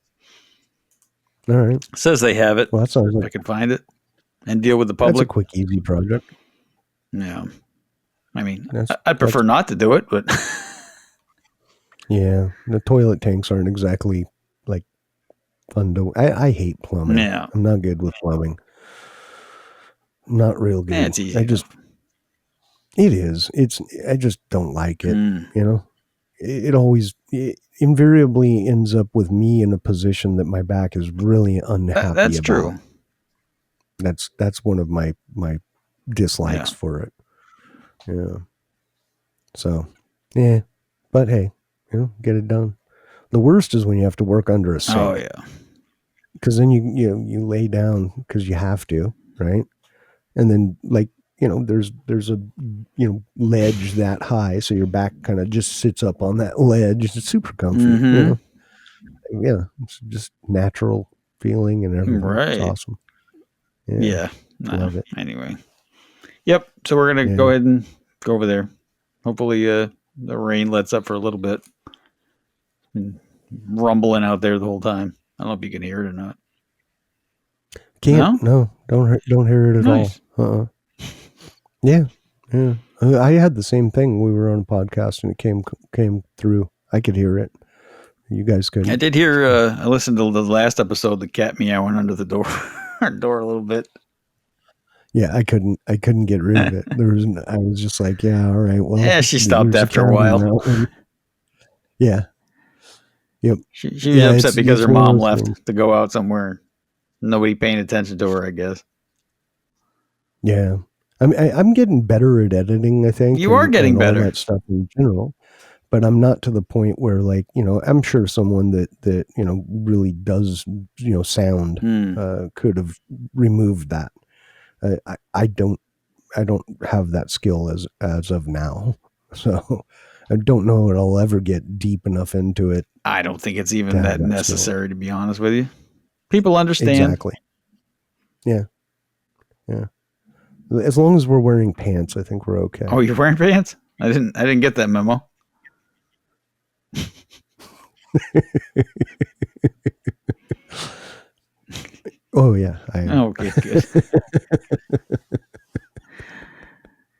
S1: All right.
S2: It says they have it.
S1: Well, that sounds
S2: if I can find it and deal with the public.
S1: That's a quick, easy project.
S2: Yeah. I mean, I'd prefer not to do it, but.
S1: Yeah. The toilet tanks aren't exactly like fun to. I hate plumbing.
S2: Yeah.
S1: I'm not good with plumbing. Not real good.
S2: Yeah, it's easy.
S1: It is. I just don't like it. It invariably ends up with me in a position that my back is really unhappy about.
S2: That's true.
S1: That's one of my dislikes for it. Yeah. So, yeah. But hey, get it done. The worst is when you have to work under a sink.
S2: Oh yeah.
S1: Because then you lay down because you have to, right? And then like there's a ledge that high, so your back kind of just sits up on that ledge. It's super comfy. Yeah, it's just natural feeling and everything.
S2: Right.
S1: It's awesome.
S2: Yeah.
S1: Love it.
S2: Anyway. Yep. So we're gonna go ahead and go over there. Hopefully, the rain lets up for a little bit. Been rumbling out there the whole time. I don't know if you can hear it or not.
S1: Can't. No, don't hear it at all. Yeah. I had the same thing. We were on a podcast and it came through. I could hear it. You guys couldn't.
S2: I did hear. I listened to the last episode. The cat meowing under the door, our door a little bit.
S1: Yeah, I couldn't get rid of it. I was just like, yeah, all right. Well,
S2: yeah, she stopped after a while.
S1: Yeah. Yep.
S2: She was upset because her mom left to go out somewhere. Nobody paying attention to her, I guess.
S1: Yeah. I mean, I'm getting better at editing, I think.
S2: You are getting better.
S1: All that stuff in general. But I'm not to the point where, like, I'm sure someone that really does, sound could have removed that. I don't have that skill as of now. So I don't know that I'll ever get deep enough into it.
S2: I don't think it's even that necessary, to be honest with you. People understand.
S1: Exactly. Yeah. Yeah. As long as we're wearing pants, I think we're okay.
S2: Oh, you're wearing pants? I didn't get that memo.
S1: Oh yeah.
S2: Okay, good.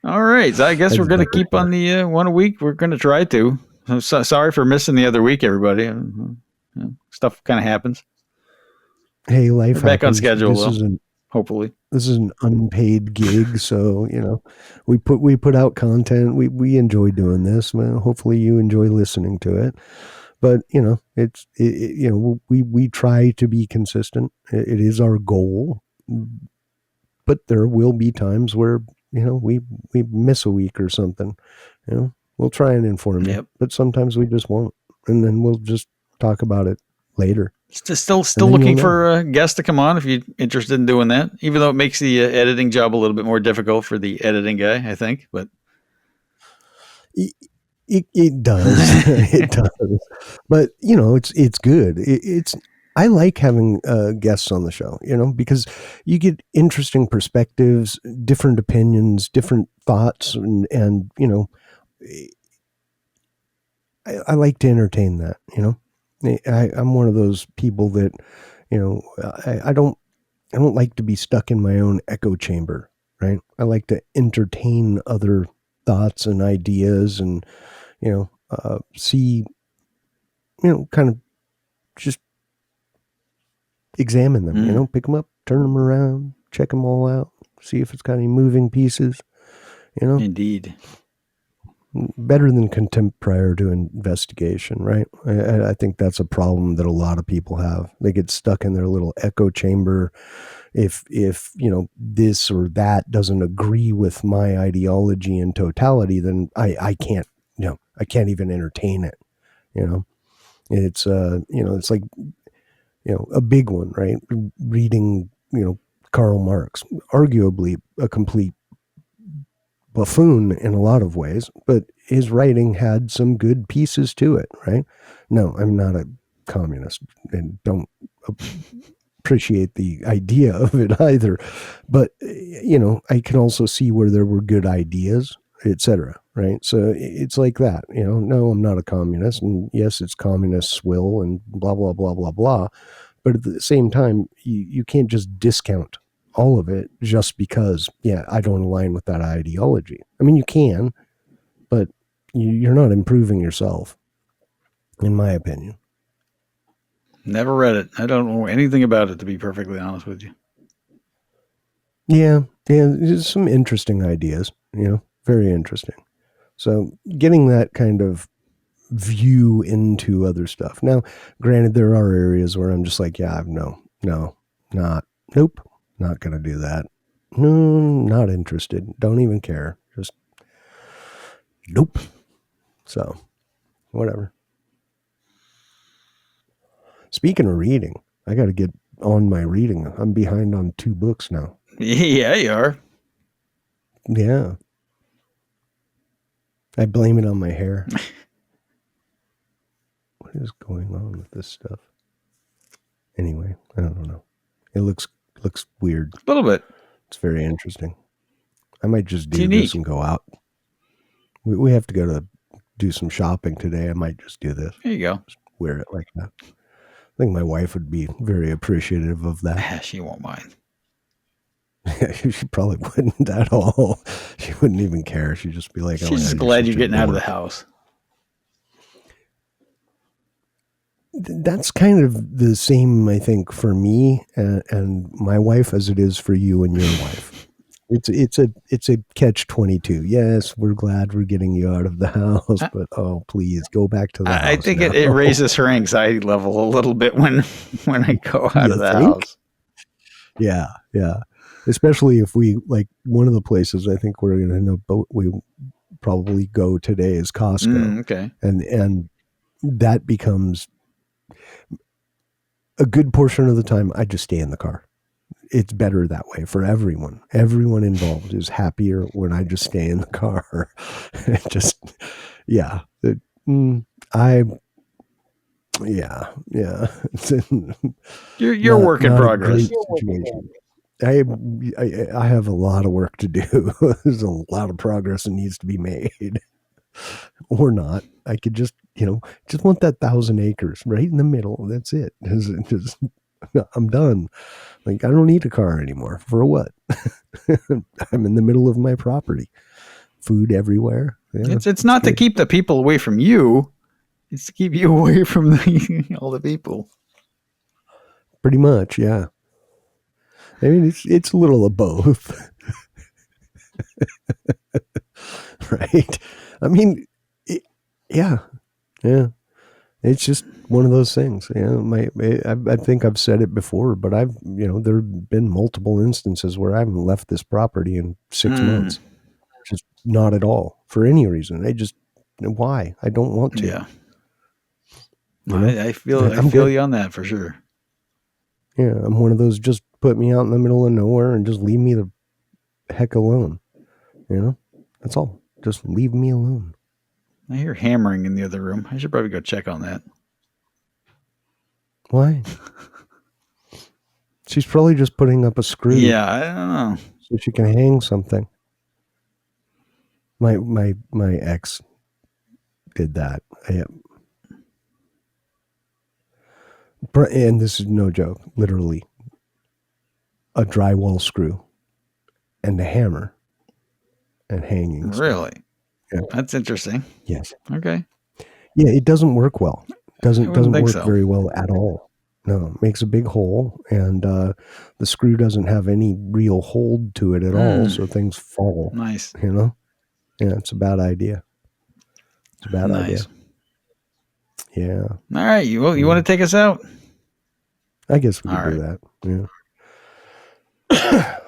S2: All right, so I guess we're going to keep on the one a week. We're going to try to. I'm sorry for missing the other week, everybody. Stuff kind of happens.
S1: Hey, life
S2: we're back
S1: happens.
S2: On schedule, hopefully.
S1: This is an unpaid gig, so we put out content. We enjoy doing this. Well, hopefully you enjoy listening to it. But we try to be consistent. It is our goal. But there will be times where we miss a week or something. We'll try and inform you, but sometimes we just won't, and then we'll just talk about it later.
S2: Still looking for guests to come on if you're interested in doing that, even though it makes the editing job a little bit more difficult for the editing guy, I think. But
S1: it does. It does. But it's good. I like having guests on the show, because you get interesting perspectives, different opinions, different thoughts, and I like to entertain that. I'm one of those people that, I don't like to be stuck in my own echo chamber, right? I like to entertain other thoughts and ideas and, see, kind of just examine them, pick them up, turn them around, check them all out, see if it's got any moving pieces,
S2: Indeed.
S1: Better than contempt prior to investigation, right? I think that's a problem that a lot of people have. They get stuck in their little echo chamber. If this or that doesn't agree with my ideology in totality, then I can't I can't even entertain it. It's it's like a big one, right? Reading Karl Marx, arguably a complete buffoon in a lot of ways, but his writing had some good pieces to it, right? No, I'm not a communist and don't appreciate the idea of it either, but I can also see where there were good ideas, etc., right? So it's like that, no, I'm not a communist, and yes, it's communist swill and blah blah blah blah blah, but at the same time you can't just discount all of it just because, I don't align with that ideology. I mean, you can, but you're not improving yourself, in my opinion.
S2: Never read it. I don't know anything about it, to be perfectly honest with you.
S1: Yeah, there's some interesting ideas, very interesting. So getting that kind of view into other stuff. Now, granted, there are areas where I'm just like, nope. Not going to do that. No, not interested. Don't even care. Just nope. So, whatever. Speaking of reading, I got to get on my reading. I'm behind on 2 books now.
S2: Yeah, you are.
S1: Yeah. I blame it on my hair. What is going on with this stuff? Anyway, I don't know. It looks weird.
S2: A little bit.
S1: It's very interesting. I might just
S2: It's
S1: do
S2: unique.
S1: this and go out. We have to do some shopping today. I might just do this.
S2: There you go.
S1: Just wear it like that. I think my wife would be very appreciative of that.
S2: She won't mind.
S1: She probably wouldn't at all. She wouldn't even care. She'd just be like,
S2: She's just glad you're getting out of the house.
S1: That's kind of the same, I think, for me and my wife as it is for you and your wife. It's a catch-22. Yes, we're glad we're getting you out of the house, but oh, please go back to the house.
S2: I think it raises her anxiety level a little bit when I go out of the house.
S1: Yeah. Especially if we, like, one of the places I think we're going to we probably go today is Costco.
S2: Okay.
S1: And that becomes a good portion of the time I just stay in the car. It's better that way for everyone. Everyone involved is happier when I just stay in the car. Yeah.
S2: You're work in progress.
S1: I have a lot of work to do. There's a lot of progress that needs to be made. Or not. I could just want that 1,000 acres right in the middle. That's it. I'm done. Like, I don't need a car anymore. For what? I'm in the middle of my property. Food everywhere. Yeah,
S2: it's not good to keep the people away from you. It's to keep you away from all the people.
S1: Pretty much, yeah. I mean, it's a little of both. Right? I mean, yeah. It's just one of those things. I think I've said it before, but there have been multiple instances where I haven't left this property in 6 months. Just not at all for any reason. Why? I don't want to.
S2: Yeah. I feel you on that for sure.
S1: Yeah, I'm one of those, just put me out in the middle of nowhere and just leave me the heck alone. That's all. Just leave me alone.
S2: I hear hammering in the other room. I should probably go check on that.
S1: Why? She's probably just putting up a screw.
S2: Yeah, I don't know.
S1: So she can hang something. My ex did that. And this is no joke. Literally, a drywall screw and a hammer and hanging.
S2: Really?
S1: Yeah.
S2: That's interesting.
S1: Yes.
S2: Okay.
S1: Yeah, it doesn't work well. Doesn't work
S2: so.
S1: very well at all. No, it makes a big hole, and the screw doesn't have any real hold to it at all, so things fall.
S2: Nice.
S1: Yeah, it's a bad idea. It's a bad idea. Yeah.
S2: All right. You want to take us out?
S1: I guess we can do that. Yeah.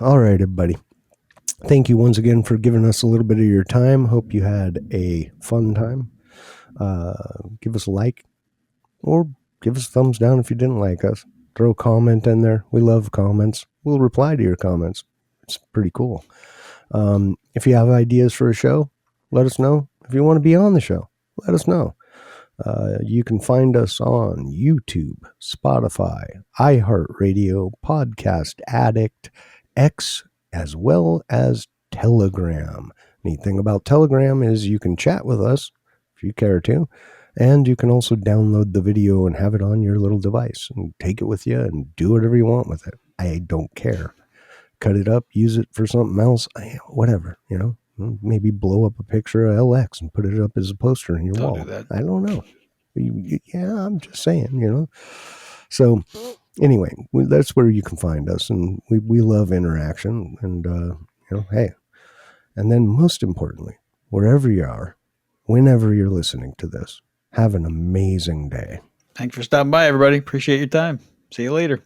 S1: All right, everybody. Thank you once again for giving us a little bit of your time. Hope you had a fun time. Give us a like, or give us a thumbs down if you didn't like us. Throw a comment in there. We love comments. We'll reply to your comments. It's pretty cool. If you have ideas for a show, let us know. If you want to be on the show, let us know. You can find us on YouTube, Spotify, iHeartRadio, Podcast Addict, X, as well as Telegram. Neat thing about Telegram is you can chat with us if you care to, and you can also download the video and have it on your little device and take it with you and do whatever you want with it. I don't care. Cut it up, use it for something else, whatever, maybe blow up a picture of LX and put it up as a poster in your wall.
S2: Do that.
S1: I don't know. Yeah, I'm just saying, So anyway, that's where you can find us, and we love interaction, and hey, and then most importantly, wherever you are, whenever you're listening to this, have an amazing day.
S2: Thanks for stopping by, everybody. Appreciate your time. See you later.